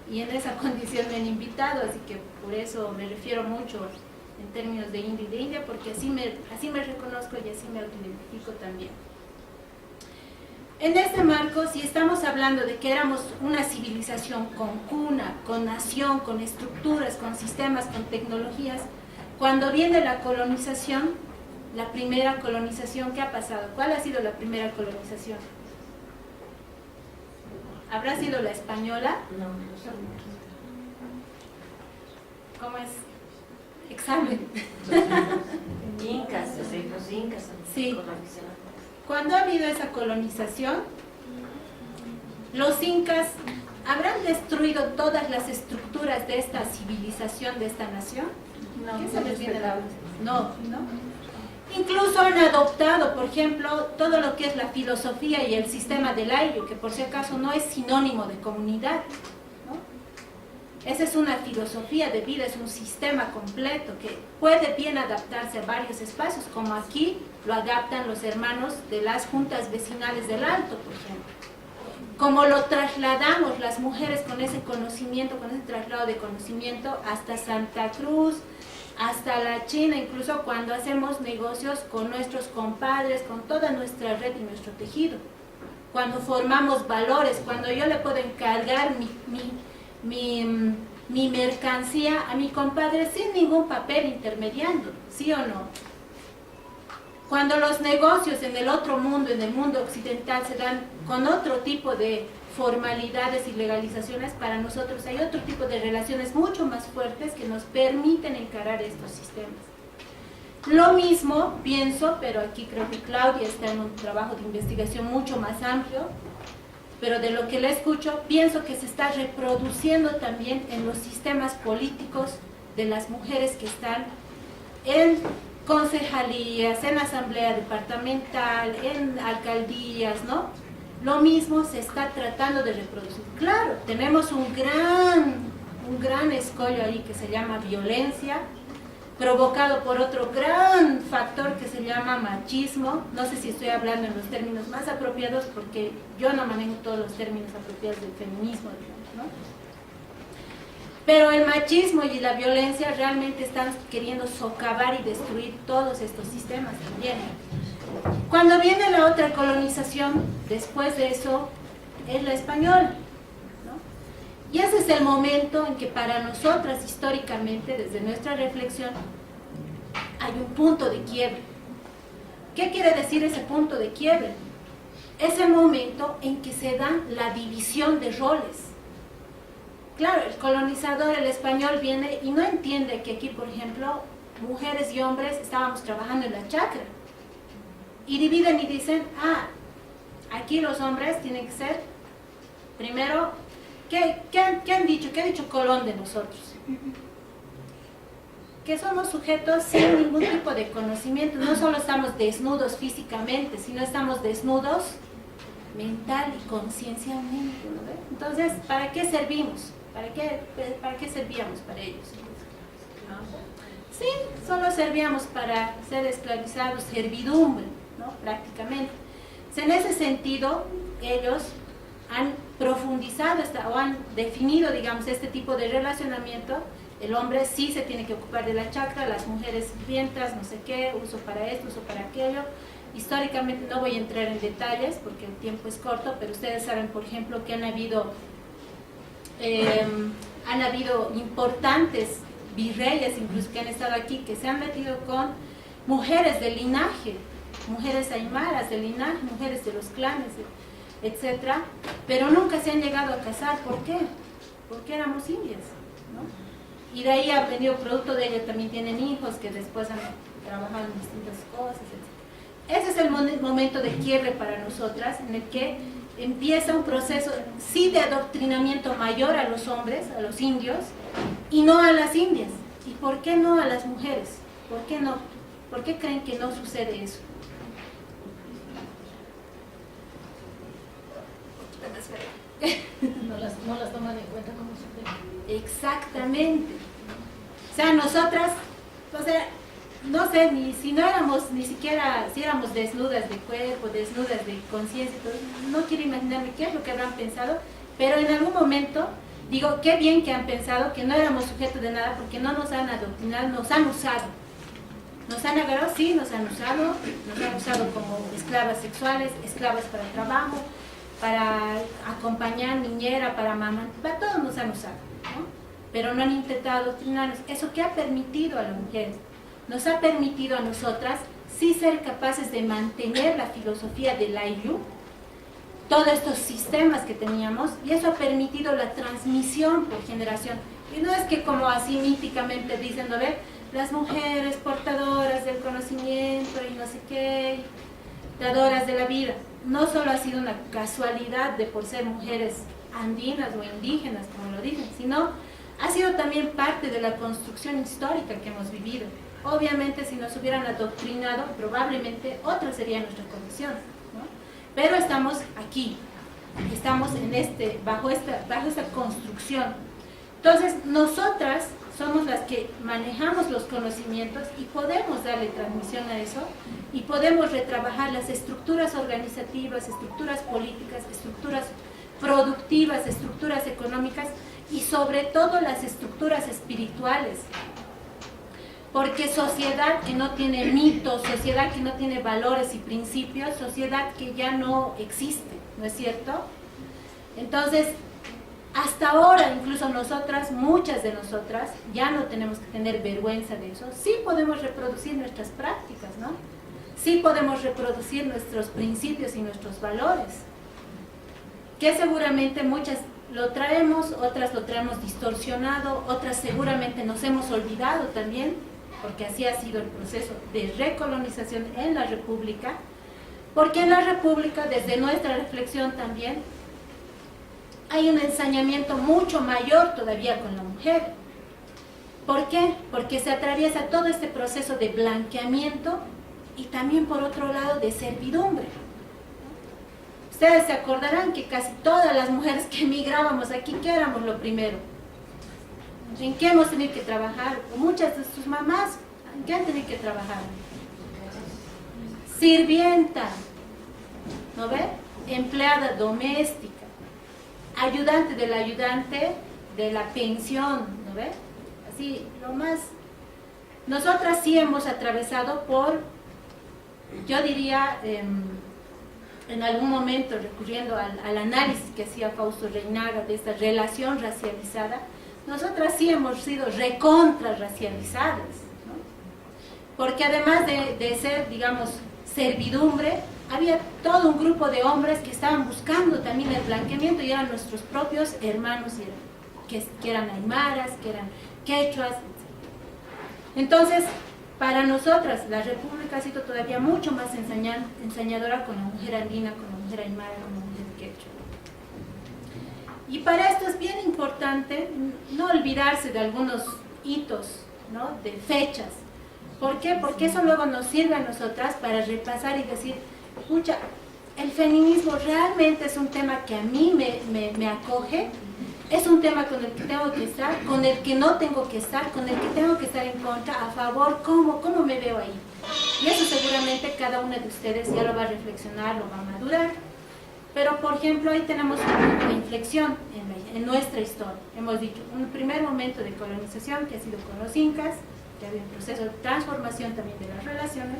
Y en esa condición me han invitado, así que por eso me refiero mucho en términos de indio y de India, porque así me reconozco y así me autoidentifico también. En este marco, si estamos hablando de que éramos una civilización con cuna, con nación, con estructuras, con sistemas, con tecnologías, cuando viene la colonización, la primera colonización, ¿qué ha pasado? ¿Cuál ha sido la primera colonización? ¿Habrá sido la española? No. ¿Cómo es? Examen. Incas, los incas. Sí. Cuando ha habido esa colonización, los incas ¿habrán destruido todas las estructuras de esta civilización, de esta nación? No, ¿Qué se les viene a la mente? No. Incluso han adoptado, por ejemplo, todo lo que es la filosofía y el sistema del ayllu, que por si acaso no es sinónimo de comunidad, ¿no? Esa es una filosofía de vida, es un sistema completo que puede bien adaptarse a varios espacios, como aquí lo adaptan los hermanos de las juntas vecinales del Alto, por ejemplo. Como lo trasladamos las mujeres con ese conocimiento, con ese traslado de conocimiento hasta Santa Cruz, hasta la China, incluso cuando hacemos negocios con nuestros compadres, con toda nuestra red y nuestro tejido. Cuando formamos valores, cuando yo le puedo encargar mi mercancía a mi compadre sin ningún papel intermediando, ¿sí o no? Cuando los negocios en el otro mundo, en el mundo occidental, se dan con otro tipo de formalidades y legalizaciones, para nosotros hay otro tipo de relaciones mucho más fuertes que nos permiten encarar estos sistemas. Lo mismo pienso, pero aquí creo que Claudia está en un trabajo de investigación mucho más amplio, pero de lo que le escucho, pienso que se está reproduciendo también en los sistemas políticos de las mujeres que están en concejalías, en asamblea departamental, en alcaldías, ¿no? Lo mismo se está tratando de reproducir. Claro, tenemos un gran escollo ahí que se llama violencia, provocado por otro gran factor que se llama machismo. No sé si estoy hablando en los términos más apropiados, porque yo no manejo todos los términos apropiados del feminismo, digamos, ¿no? Pero el machismo y la violencia realmente están queriendo socavar y destruir todos estos sistemas también. Cuando viene la otra colonización, después de eso, es la española, ¿no? Y ese es el momento en que para nosotras, históricamente, desde nuestra reflexión, hay un punto de quiebre. ¿Qué quiere decir ese punto de quiebre? Es el momento en que se da la división de roles. Claro, el colonizador, el español, viene y no entiende que aquí, por ejemplo, mujeres y hombres estábamos trabajando en la chacra. Y dividen y dicen, aquí los hombres tienen que ser, primero, ¿qué han dicho? ¿Qué ha dicho Colón de nosotros? Que somos sujetos sin ningún tipo de conocimiento. No solo estamos desnudos físicamente, sino estamos desnudos mental y conciencialmente, ¿no ve? Entonces, ¿para qué servimos? ¿Para qué servíamos para ellos? Sí, solo servíamos para ser esclavizados, servidumbre, ¿no? Prácticamente. En ese sentido, ellos han profundizado o han definido, digamos, este tipo de relacionamiento. El hombre sí se tiene que ocupar de la chacra, las mujeres sirvientas, no sé qué, uso para esto, uso para aquello. Históricamente no voy a entrar en detalles porque el tiempo es corto, pero ustedes saben, por ejemplo, que han habido importantes virreyes, incluso que han estado aquí, que se han metido con mujeres del linaje, mujeres aymaras del linaje, mujeres de los clanes, etcétera, pero nunca se han llegado a casar. ¿Por qué? Porque éramos indias, ¿no? Y de ahí ha venido producto de ello, también tienen hijos que después han trabajado en distintas cosas, etc. Ese es el momento de quiebre para nosotras, en el que empieza un proceso, sí, de adoctrinamiento mayor a los hombres, a los indios, y no a las indias. ¿Y por qué no a las mujeres? ¿Por qué no? ¿Por qué creen que no sucede eso? No las toman en cuenta como sujeto. Exactamente. O sea, nosotras, o sea, no sé, si no éramos, ni siquiera, si éramos desnudas de cuerpo, desnudas de conciencia, no quiero imaginarme qué es lo que habrán pensado, pero en algún momento, digo, qué bien que han pensado que no éramos sujetos de nada, porque no nos han adoctrinado, nos han usado. Nos han agarrado, sí, nos han usado como esclavas sexuales, esclavas para el trabajo, para acompañar, niñera, para mamá, para todos nos han usado, ¿no? Pero no han intentado adoctrinarnos. ¿Eso qué ha permitido a la mujer? Nos ha permitido a nosotras sí ser capaces de mantener la filosofía del Ayllu, todos estos sistemas que teníamos, y eso ha permitido la transmisión por generación. Y no es que como así míticamente dicen, ¿no ve? Las mujeres portadoras del conocimiento y no sé qué, dadoras de la vida. No solo ha sido una casualidad de por ser mujeres andinas o indígenas, como lo dicen, sino ha sido también parte de la construcción histórica que hemos vivido. Obviamente, si nos hubieran adoctrinado, probablemente otra sería nuestra condición, ¿no? Pero estamos aquí, estamos en bajo esta construcción. Entonces, nosotras somos las que manejamos los conocimientos y podemos darle transmisión a eso y podemos retrabajar las estructuras organizativas, estructuras políticas, estructuras productivas, estructuras económicas y sobre todo las estructuras espirituales. Porque sociedad que no tiene mitos, sociedad que no tiene valores y principios, sociedad que ya no existe, ¿no es cierto? Entonces, hasta ahora, incluso nosotras, muchas de nosotras, ya no tenemos que tener vergüenza de eso. Sí podemos reproducir nuestras prácticas, ¿no? Sí podemos reproducir nuestros principios y nuestros valores. Que seguramente muchas lo traemos, otras lo traemos distorsionado, otras seguramente nos hemos olvidado también, porque así ha sido el proceso de recolonización en la República, porque en la República, desde nuestra reflexión también, hay un ensañamiento mucho mayor todavía con la mujer. ¿Por qué? Porque se atraviesa todo este proceso de blanqueamiento y también por otro lado de servidumbre. Ustedes se acordarán que casi todas las mujeres que emigrábamos aquí, ¿qué éramos lo primero? ¿En qué hemos tenido que trabajar? Muchas de sus mamás, ¿en qué han tenido que trabajar? Sirvienta, ¿no ve? Empleada doméstica, ayudante del ayudante de la pensión, ¿no ve? Así, lo más... Nosotras sí hemos atravesado por, yo diría, en algún momento, recurriendo al análisis que hacía Fausto Reinaga de esta relación racializada, nosotras sí hemos sido recontra racializadas, ¿no? Porque además de ser, digamos, servidumbre, había todo un grupo de hombres que estaban buscando también el blanqueamiento y eran nuestros propios hermanos, que eran aymaras, que eran quechuas, etc. Entonces, para nosotras, la República ha sido todavía mucho más ensañadora con la mujer andina, con la mujer aymara, con la mujer quechua. Y para esto es bien importante no olvidarse de algunos hitos, ¿no? De fechas. ¿Por qué? Porque eso luego nos sirve a nosotras para repasar y decir, pucha, el feminismo realmente es un tema que a mí me acoge, es un tema con el que tengo que estar, con el que no tengo que estar, con el que tengo que estar en contra, a favor, ¿cómo me veo ahí? Y eso seguramente cada una de ustedes ya lo va a reflexionar, lo va a madurar. Pero, por ejemplo, ahí tenemos un punto de inflexión en nuestra historia. Hemos dicho, un primer momento de colonización que ha sido con los incas, que había un proceso de transformación también de las relaciones,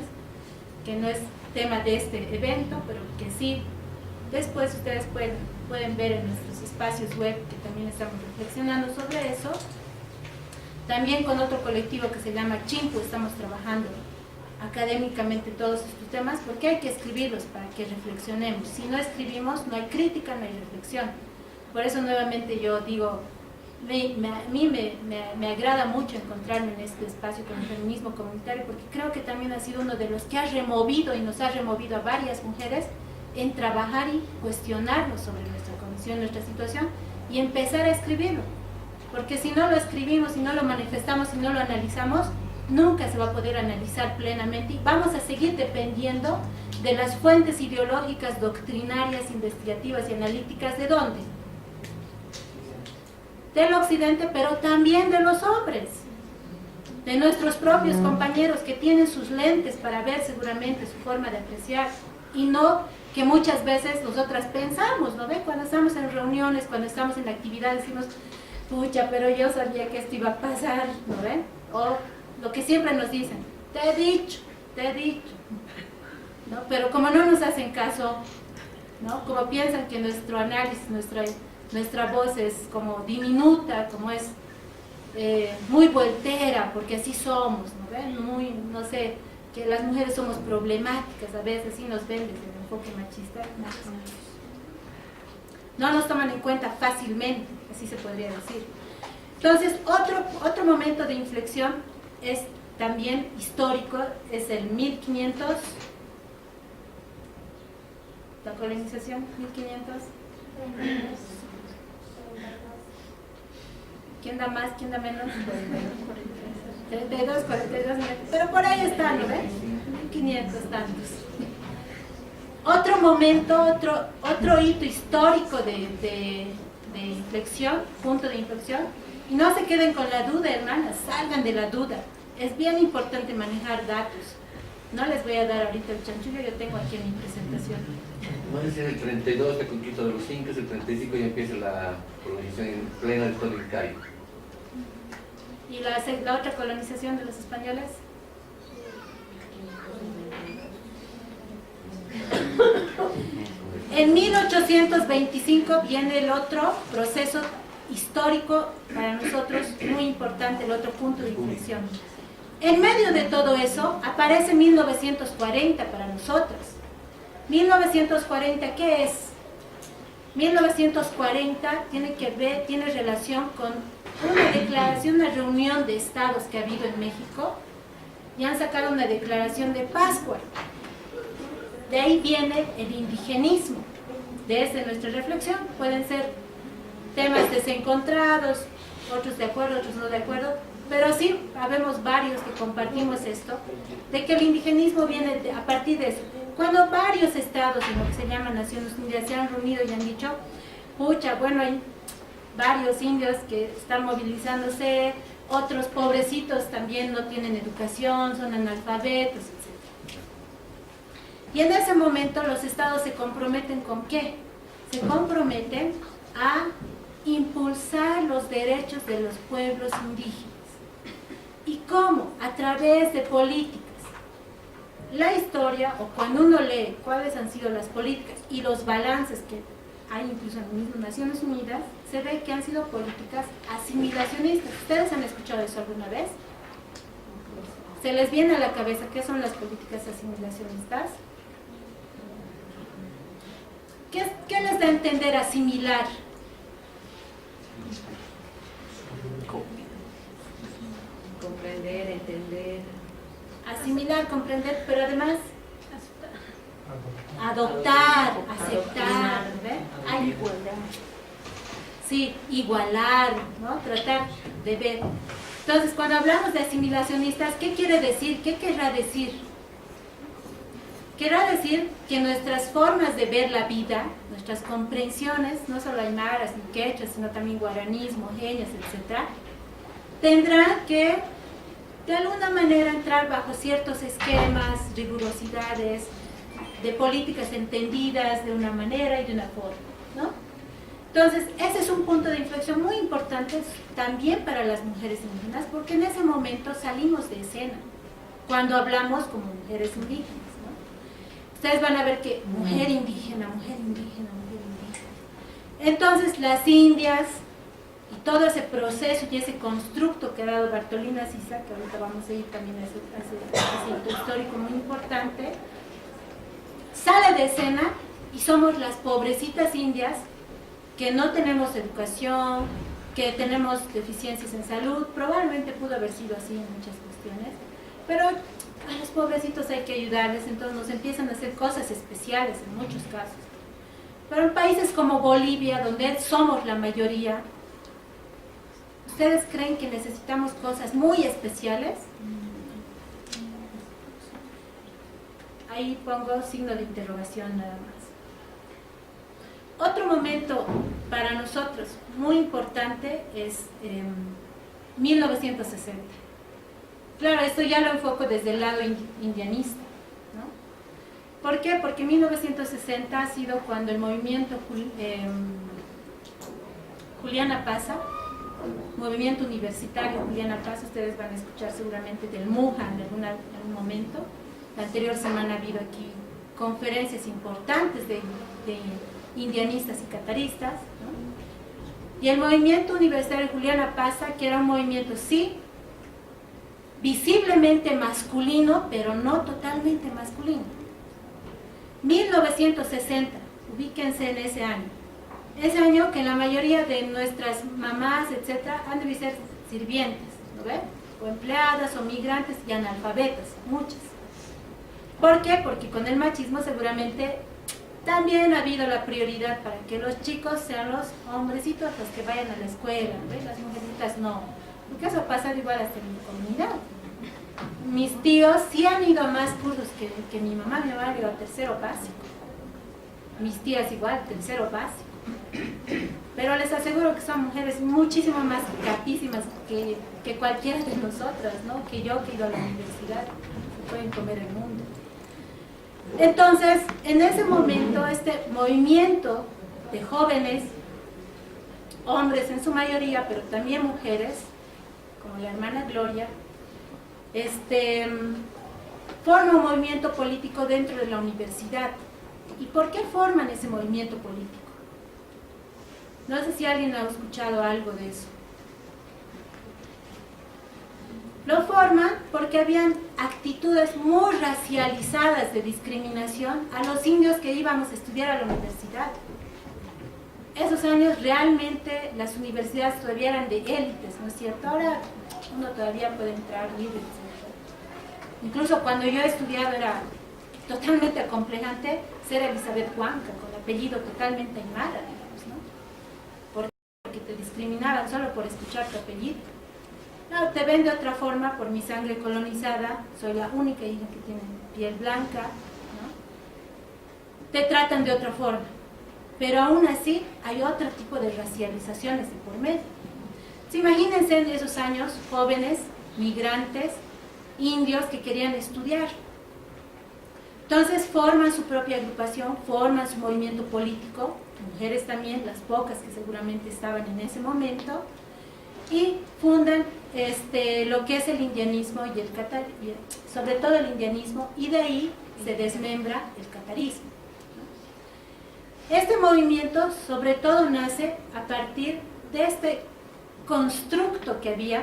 que no es tema de este evento, pero que sí, después ustedes pueden ver en nuestros espacios web que también estamos reflexionando sobre eso. También con otro colectivo que se llama Chimpu estamos trabajando académicamente todos estos temas, porque hay que escribirlos para que reflexionemos. Si no escribimos, no hay crítica, no hay reflexión. Por eso nuevamente yo digo, a mí me agrada mucho encontrarme en este espacio con el feminismo comunitario, porque creo que también ha sido uno de los que ha removido y nos ha removido a varias mujeres en trabajar y cuestionarnos sobre nuestra condición, nuestra situación, y empezar a escribirlo. Porque si no lo escribimos, si no lo manifestamos, si no lo analizamos, nunca se va a poder analizar plenamente y vamos a seguir dependiendo de las fuentes ideológicas, doctrinarias, investigativas y analíticas. ¿De dónde? Del occidente, pero también de los hombres, de nuestros propios compañeros que tienen sus lentes para ver seguramente su forma de apreciar, y no que muchas veces nosotras pensamos, ¿no ven? Cuando estamos en reuniones, cuando estamos en actividades, decimos, pucha, pero yo sabía que esto iba a pasar, ¿no ven? O lo que siempre nos dicen, te he dicho, ¿no? Pero como no nos hacen caso, ¿no? Como piensan que nuestro análisis, nuestra voz es como diminuta, como es muy voltera, porque así somos, ¿no ven? Muy, no sé, que las mujeres somos problemáticas, a veces sí nos ven desde el enfoque machista, no nos toman en cuenta fácilmente, así se podría decir. Entonces, otro momento de inflexión es también histórico, es el 1500, la colonización, 1500. ¿Quién da más? ¿Quién da menos? 32, 42, pero por ahí están, ¿no ven? 1500 tantos. Otro momento, otro hito histórico de inflexión, punto de inflexión, Y no se queden con la duda, hermanas, salgan de la duda. Es bien importante manejar datos. No les voy a dar ahorita el chanchullo, yo tengo aquí en mi presentación. No es el 32 la conquista de los incas, el 35 ya empieza la colonización plena del Código Cayo. ¿Y la otra colonización de los españoles? En 1825 viene el otro proceso histórico para nosotros muy importante, el otro punto de inflexión. En medio de todo eso aparece 1940 para nosotros. 1940, ¿qué es? 1940 tiene relación con una declaración, una reunión de estados que ha habido en México y han sacado una declaración de Pascua. De ahí viene el indigenismo. Desde nuestra reflexión pueden ser temas desencontrados, otros de acuerdo, otros no de acuerdo, pero sí habemos varios que compartimos esto, de que el indigenismo viene a partir de eso. Cuando varios estados en lo que se llama Naciones Unidas se han reunido y han dicho, pucha, bueno, hay varios indios que están movilizándose, otros pobrecitos también no tienen educación, son analfabetos, etc. Y en ese momento los estados se comprometen ¿con qué? Se comprometen a impulsar los derechos de los pueblos indígenas. ¿Y cómo? A través de políticas. La historia, o cuando uno lee cuáles han sido las políticas y los balances que hay incluso en las mismas Naciones Unidas, se ve que han sido políticas asimilacionistas. ¿Ustedes han escuchado eso alguna vez? ¿Se les viene a la cabeza qué son las políticas asimilacionistas? ¿Qué les da a entender asimilar? Comprender, entender. Asimilar, comprender, pero además adoptar, aceptar, ¿ve? Hay igualdad. Sí, igualar, ¿no? Tratar de ver. Entonces, cuando hablamos de asimilacionistas, ¿qué quiere decir? ¿Qué querrá decir? Querrá decir que nuestras formas de ver la vida, nuestras comprensiones, no solo aymaras ni quechas, sino también guaraníes, mojeñas, etc., tendrán que de alguna manera entrar bajo ciertos esquemas, rigurosidades, de políticas entendidas de una manera y de una forma, ¿no? Entonces, ese es un punto de inflexión muy importante también para las mujeres indígenas, porque en ese momento salimos de escena, cuando hablamos como mujeres indígenas, ¿no? Ustedes van a ver que mujer indígena, mujer indígena, mujer indígena. Entonces, las indias y todo ese proceso y ese constructo que ha dado Bartolina Sisa, que ahorita vamos a ir también a ese hito histórico muy importante, sale de escena y somos las pobrecitas indias que no tenemos educación, que tenemos deficiencias en salud. Probablemente pudo haber sido así en muchas cuestiones, pero a los pobrecitos hay que ayudarles, entonces nos empiezan a hacer cosas especiales en muchos casos. Pero en países como Bolivia, donde somos la mayoría, ¿ustedes creen que necesitamos cosas muy especiales? Ahí pongo signo de interrogación nada más. Otro momento para nosotros muy importante es 1960. Claro, esto ya lo enfoco desde el lado indianista, ¿no? ¿Por qué? Porque 1960 ha sido cuando el movimiento Juliana Pasa, movimiento universitario Juliana Paz, ustedes van a escuchar seguramente del MUJA en algún momento. La anterior semana ha habido aquí conferencias importantes de indianistas y cataristas, ¿no? Y el movimiento universitario Juliana Pasa, que era un movimiento, sí, visiblemente masculino, pero no totalmente masculino. 1960, ubíquense en ese año. Ese año que la mayoría de nuestras mamás, etcétera, han de ser sirvientes, ¿no ven? O empleadas, o migrantes y analfabetas, muchas. ¿Por qué? Porque con el machismo seguramente también ha habido la prioridad para que los chicos sean los hombrecitos los que vayan a la escuela, ¿ven? Las mujercitas no. Porque eso ha pasado igual hasta en mi comunidad. Mis tíos sí han ido a más cursos que mi mamá. Mi mamá ha ido a tercero básico. Mis tías igual, tercero básico. pero les aseguro que son mujeres muchísimo más capísimas que cualquiera de nosotras, ¿no? Que yo que he ido a la universidad, se pueden comer el mundo. Entonces, en ese momento, este movimiento de jóvenes, hombres en su mayoría, pero también mujeres, como la hermana Gloria, forma un movimiento político dentro de la universidad. ¿Y por qué forman ese movimiento político? No sé si alguien ha escuchado algo de eso. Lo forman porque habían actitudes muy racializadas de discriminación a los indios que íbamos a estudiar a la universidad. Esos años realmente las universidades todavía eran de élites, ¿no es cierto? Ahora uno todavía puede entrar libre, etc. Incluso cuando yo he estudiado era totalmente acomplejante ser Elizabeth Huanca, con apellido totalmente aymara, digamos, ¿no? Porque te discriminaban solo por escuchar tu apellido. No, te ven de otra forma por mi sangre colonizada, soy la única hija que tiene piel blanca, ¿no? Te tratan de otra forma, pero aún así hay otro tipo de racializaciones de por medio. Imagínense en esos años jóvenes, migrantes, indios que querían estudiar. Entonces forman su propia agrupación, forman su movimiento político, mujeres también, las pocas que seguramente estaban en ese momento, y fundan lo que es el indianismo y sobre todo el indianismo, y de ahí se desmembra el catarismo. Este movimiento sobre todo nace a partir de este constructo que había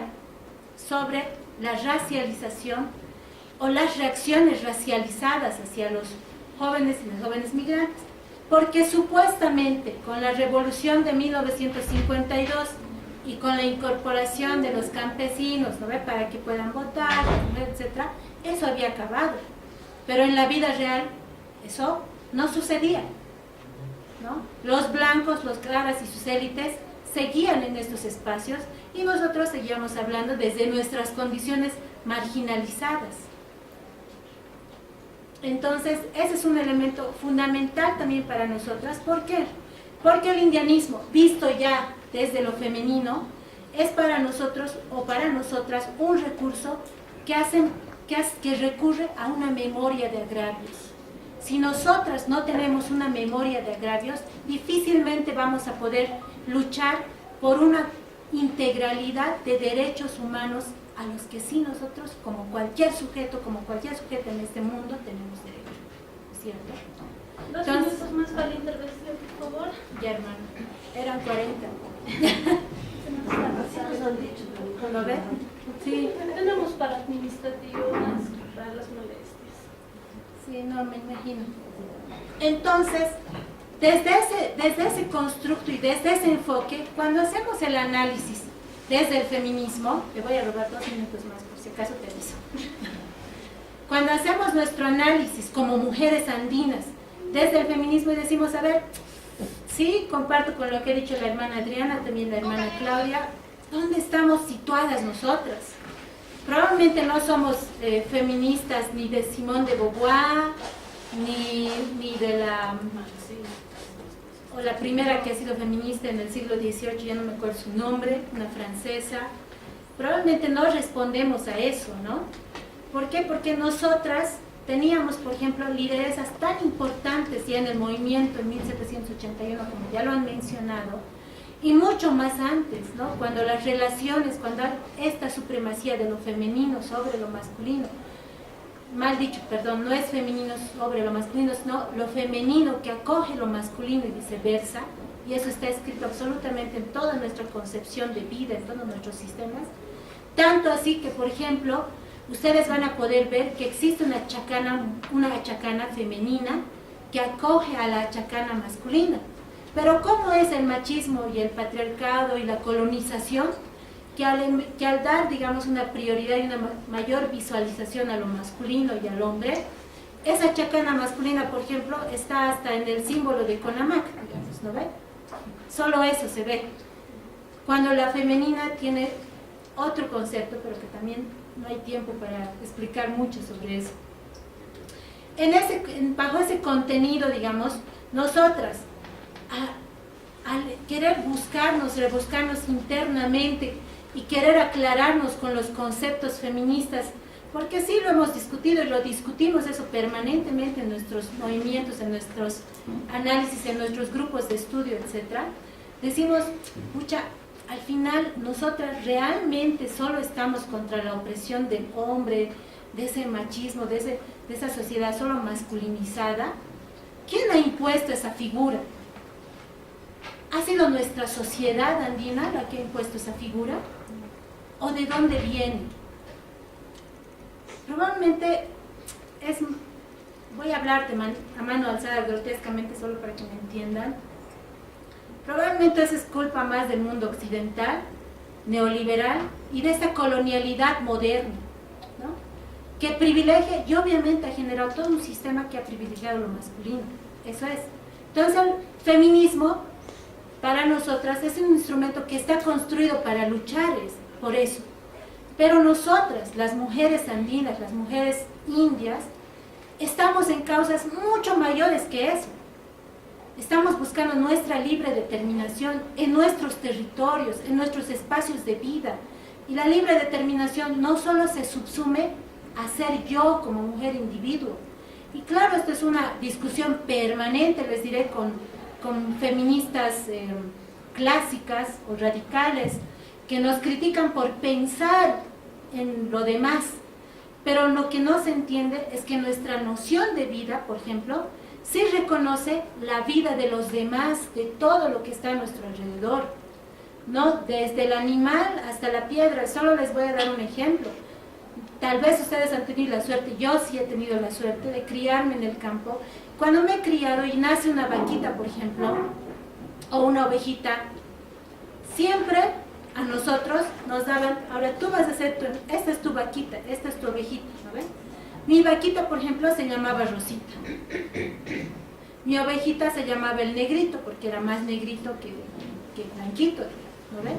sobre la racialización o las reacciones racializadas hacia los jóvenes y las jóvenes migrantes, porque supuestamente con la revolución de 1952 y con la incorporación de los campesinos, ¿no ve?, para que puedan votar, etc., eso había acabado, pero en la vida real eso no sucedía, ¿no? Los blancos, los claras y sus élites seguían en estos espacios y nosotros seguíamos hablando desde nuestras condiciones marginalizadas. Entonces, ese es un elemento fundamental también para nosotras. ¿Por qué? Porque el indianismo, visto ya desde lo femenino, es para nosotros o para nosotras un recurso que recurre a una memoria de agravios. Si nosotras no tenemos una memoria de agravios, difícilmente vamos a poder luchar por una integralidad de derechos humanos a los que sí nosotros, como cualquier sujeto en este mundo, tenemos derecho, ¿cierto? Dos minutos más para la intervención, por favor. Ya, hermano, eran 40. ¿Lo ven? Sí. Tenemos para administrativas, para las molestias. Sí, no, me imagino. Entonces, desde ese constructo y desde ese enfoque, cuando hacemos el análisis desde el feminismo, te voy a robar 2 minutos más, por si acaso te aviso. Cuando hacemos nuestro análisis como mujeres andinas, desde el feminismo y decimos, a ver, sí, comparto con lo que ha dicho la hermana Adriana, también la hermana Claudia, ¿dónde estamos situadas nosotras? Probablemente no somos feministas ni de Simone de Beauvoir, ni de la primera que ha sido feminista en el siglo XVIII, ya no me acuerdo su nombre, una francesa. Probablemente no respondemos a eso, ¿no? ¿Por qué? Porque nosotras teníamos, por ejemplo, lideresas tan importantes ya en el movimiento en 1781, como ya lo han mencionado, y mucho más antes, ¿no? Cuando las relaciones, cuando esta supremacía de lo femenino sobre lo masculino, mal dicho, perdón, no es femenino sobre lo masculino, sino lo femenino que acoge lo masculino y viceversa, y eso está escrito absolutamente en toda nuestra concepción de vida, en todos nuestros sistemas, tanto así que, por ejemplo, ustedes van a poder ver que existe una chacana femenina que acoge a la chacana masculina. Pero ¿cómo es el machismo y el patriarcado y la colonización? Que al dar, digamos, una prioridad y una mayor visualización a lo masculino y al hombre, esa chacana masculina, por ejemplo, está hasta en el símbolo de Conamac, digamos, ¿no ve? Solo eso se ve. Cuando la femenina tiene otro concepto, pero que también no hay tiempo para explicar mucho sobre eso. Bajo ese contenido, digamos, nosotras, al querer buscarnos, rebuscarnos internamente y querer aclararnos con los conceptos feministas, porque sí lo hemos discutido y lo discutimos eso permanentemente en nuestros movimientos, en nuestros análisis, en nuestros grupos de estudio, etc. Decimos, pucha, al final nosotras realmente solo estamos contra la opresión del hombre, de ese machismo, de esa sociedad solo masculinizada. ¿Quién ha impuesto esa figura? ¿Ha sido nuestra sociedad andina la que ha impuesto esa figura? ¿O de dónde viene? Probablemente voy a hablar a mano alzada grotescamente solo para que me entiendan. Probablemente eso es culpa más del mundo occidental, neoliberal y de esta colonialidad moderna, ¿no? Que privilegia y obviamente ha generado todo un sistema que ha privilegiado lo masculino. Eso es. Entonces el feminismo para nosotras es un instrumento que está construido para luchar por eso. Pero nosotras, las mujeres andinas, las mujeres indias, estamos en causas mucho mayores que eso. Estamos buscando nuestra libre determinación en nuestros territorios, en nuestros espacios de vida. Y la libre determinación no solo se subsume a ser yo como mujer individuo. Y claro, esto es una discusión permanente, les diré, con feministas clásicas o radicales que nos critican por pensar en lo demás. Pero lo que no se entiende es que nuestra noción de vida, por ejemplo, sí reconoce la vida de los demás, de todo lo que está a nuestro alrededor, ¿no? Desde el animal hasta la piedra. Solo les voy a dar un ejemplo. Tal vez ustedes han tenido la suerte, yo sí he tenido la suerte de criarme en el campo. Cuando me he criado y nace una vaquita, por ejemplo, o una ovejita, siempre a nosotros nos daban, ahora tú vas a hacer, esta es tu vaquita, esta es tu ovejita, ¿no ven? Mi vaquita, por ejemplo, se llamaba Rosita. Mi ovejita se llamaba el negrito, porque era más negrito que blanquito, ¿no ven?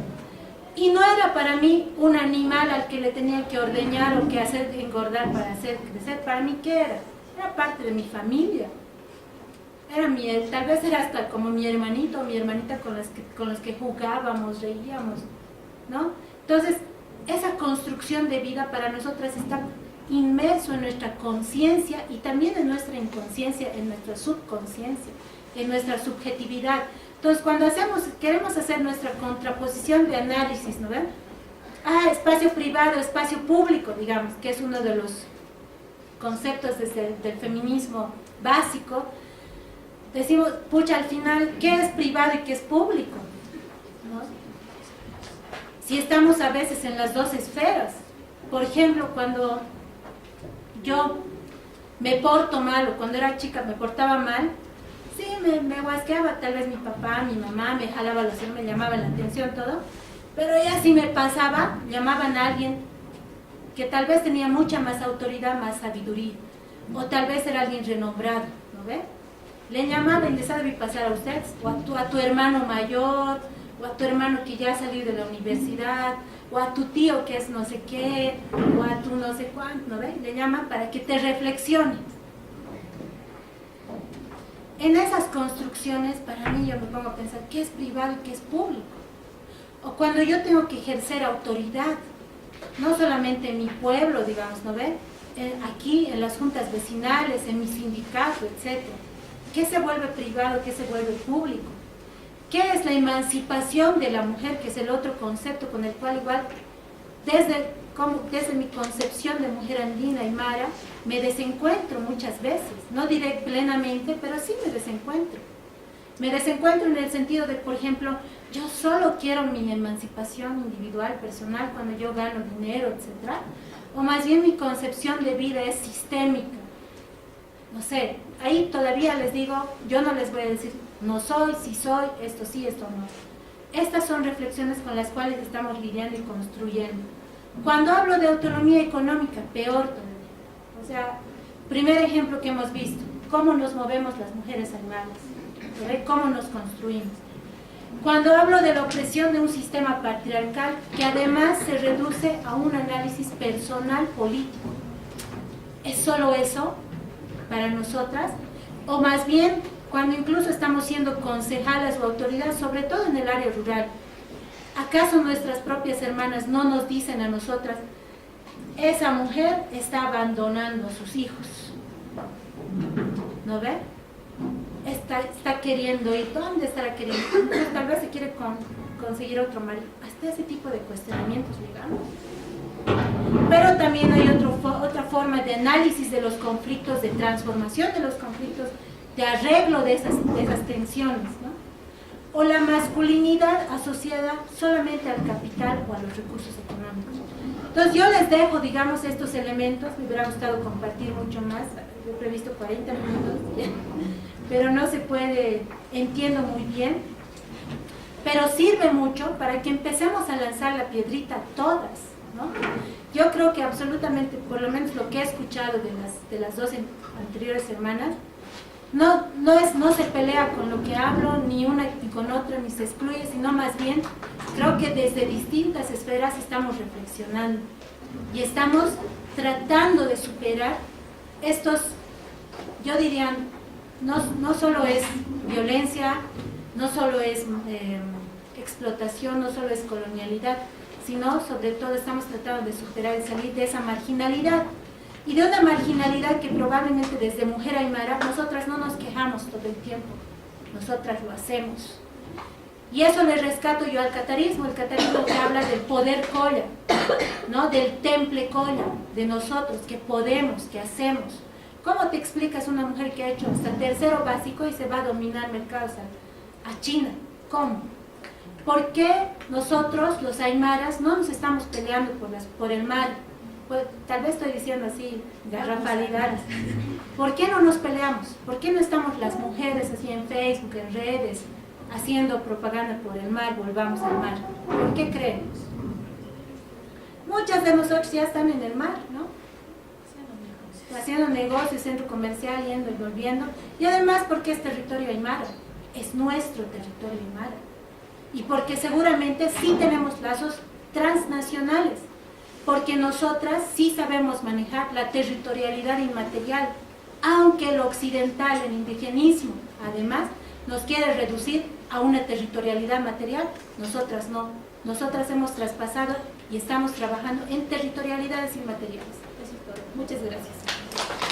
Y no era para mí un animal al que le tenían que ordeñar o que hacer engordar para hacer crecer. Para mí, ¿qué era? Era parte de mi familia. Tal vez era hasta como mi hermanito o mi hermanita con los que jugábamos, reíamos, ¿no? Entonces, esa construcción de vida para nosotras está inmerso en nuestra conciencia y también en nuestra inconsciencia, en nuestra subconsciencia, en nuestra subjetividad. Entonces, cuando queremos hacer nuestra contraposición de análisis, ¿no ven? Espacio privado, espacio público, digamos, que es uno de los conceptos del feminismo básico. Decimos, pucha, al final, ¿qué es privado y qué es público? ¿No? Si estamos a veces en las dos esferas. Por ejemplo, cuando yo me porto mal o cuando era chica me portaba mal, sí, me guasqueaba, tal vez mi papá, mi mamá, me jalaba los ojos, me llamaban la atención, todo. Pero ya si me pasaba, llamaban a alguien que tal vez tenía mucha más autoridad, más sabiduría. O tal vez era alguien renombrado, ¿no ve? Le llamaban y les debe pasar a ustedes, o a tu hermano mayor, o a tu hermano que ya ha salido de la universidad, o a tu tío que es no sé qué, o a tu no sé cuánto, ¿no ve? Le llaman para que te reflexiones. En esas construcciones, para mí, yo me pongo a pensar qué es privado y qué es público. O cuando yo tengo que ejercer autoridad, no solamente en mi pueblo, digamos, ¿no ve? Aquí, en las juntas vecinales, en mi sindicato, etc. ¿Qué se vuelve privado, qué se vuelve público? ¿Qué es la emancipación de la mujer, que es el otro concepto con el cual igual, desde mi concepción de mujer andina y mara, me desencuentro muchas veces? No diré plenamente, pero sí me desencuentro. Me desencuentro en el sentido de, por ejemplo, yo solo quiero mi emancipación individual, personal, cuando yo gano dinero, etc. O más bien mi concepción de vida es sistémica. No sé, ahí todavía les digo, yo no les voy a decir, no soy, sí soy, esto sí, esto no. Estas son reflexiones con las cuales estamos lidiando y construyendo. Cuando hablo de autonomía económica, peor todavía. O sea, primer ejemplo que hemos visto, cómo nos movemos las mujeres armadas, cómo nos construimos. Cuando hablo de la opresión de un sistema patriarcal que además se reduce a un análisis personal político. ¿Es solo eso para nosotras? O más bien cuando incluso estamos siendo concejalas o autoridades, sobre todo en el área rural. ¿Acaso nuestras propias hermanas no nos dicen a nosotras, esa mujer está abandonando a sus hijos? ¿No ve? Está queriendo ir. ¿Dónde estará queriendo? Entonces, tal vez se quiere conseguir otro marido. Hasta ese tipo de cuestionamientos llegamos. Pero también hay otra forma de análisis de los conflictos, de transformación de los conflictos, de arreglo de esas tensiones, ¿no? O la masculinidad asociada solamente al capital o a los recursos económicos. Entonces yo les dejo, digamos, estos elementos. Me hubiera gustado compartir mucho más. Yo he previsto 40 minutos, pero no se puede, entiendo muy bien. Pero sirve mucho para que empecemos a lanzar la piedrita todas, ¿no? Yo creo que absolutamente, por lo menos lo que he escuchado de las dos anteriores semanas, no se pelea con lo que hablo, ni una ni con otra, ni se excluye, sino más bien creo que desde distintas esferas estamos reflexionando y estamos tratando de superar estos, yo diría, no solo es violencia, no solo es explotación, no solo es colonialidad, sino sobre todo estamos tratando de superar y salir de esa marginalidad. Y de una marginalidad que probablemente desde Mujer Aymara, nosotras no nos quejamos todo el tiempo, nosotras lo hacemos. Y eso le rescato yo al catarismo, el catarismo que habla del poder colla, ¿no? Del temple colla, de nosotros, que podemos, que hacemos. ¿Cómo te explicas una mujer que ha hecho hasta tercero básico y se va a dominar mercados a China? ¿Cómo? ¿Por qué nosotros, los aymaras, no nos estamos peleando por el mar? Pues, tal vez estoy diciendo así, garrafalidades. ¿Por qué no nos peleamos? ¿Por qué no estamos las mujeres así en Facebook, en redes, haciendo propaganda por el mar, volvamos al mar? ¿Por qué creemos? Muchas de nosotros ya están en el mar, ¿no? Haciendo negocios, centro comercial, yendo y volviendo. Y además porque es territorio aymara, es nuestro territorio aymara. Y porque seguramente sí tenemos lazos transnacionales. Porque nosotras sí sabemos manejar la territorialidad inmaterial, aunque el occidental, el indigenismo, además, nos quiere reducir a una territorialidad material, nosotras no. Nosotras hemos traspasado y estamos trabajando en territorialidades inmateriales. Eso es todo. Muchas gracias.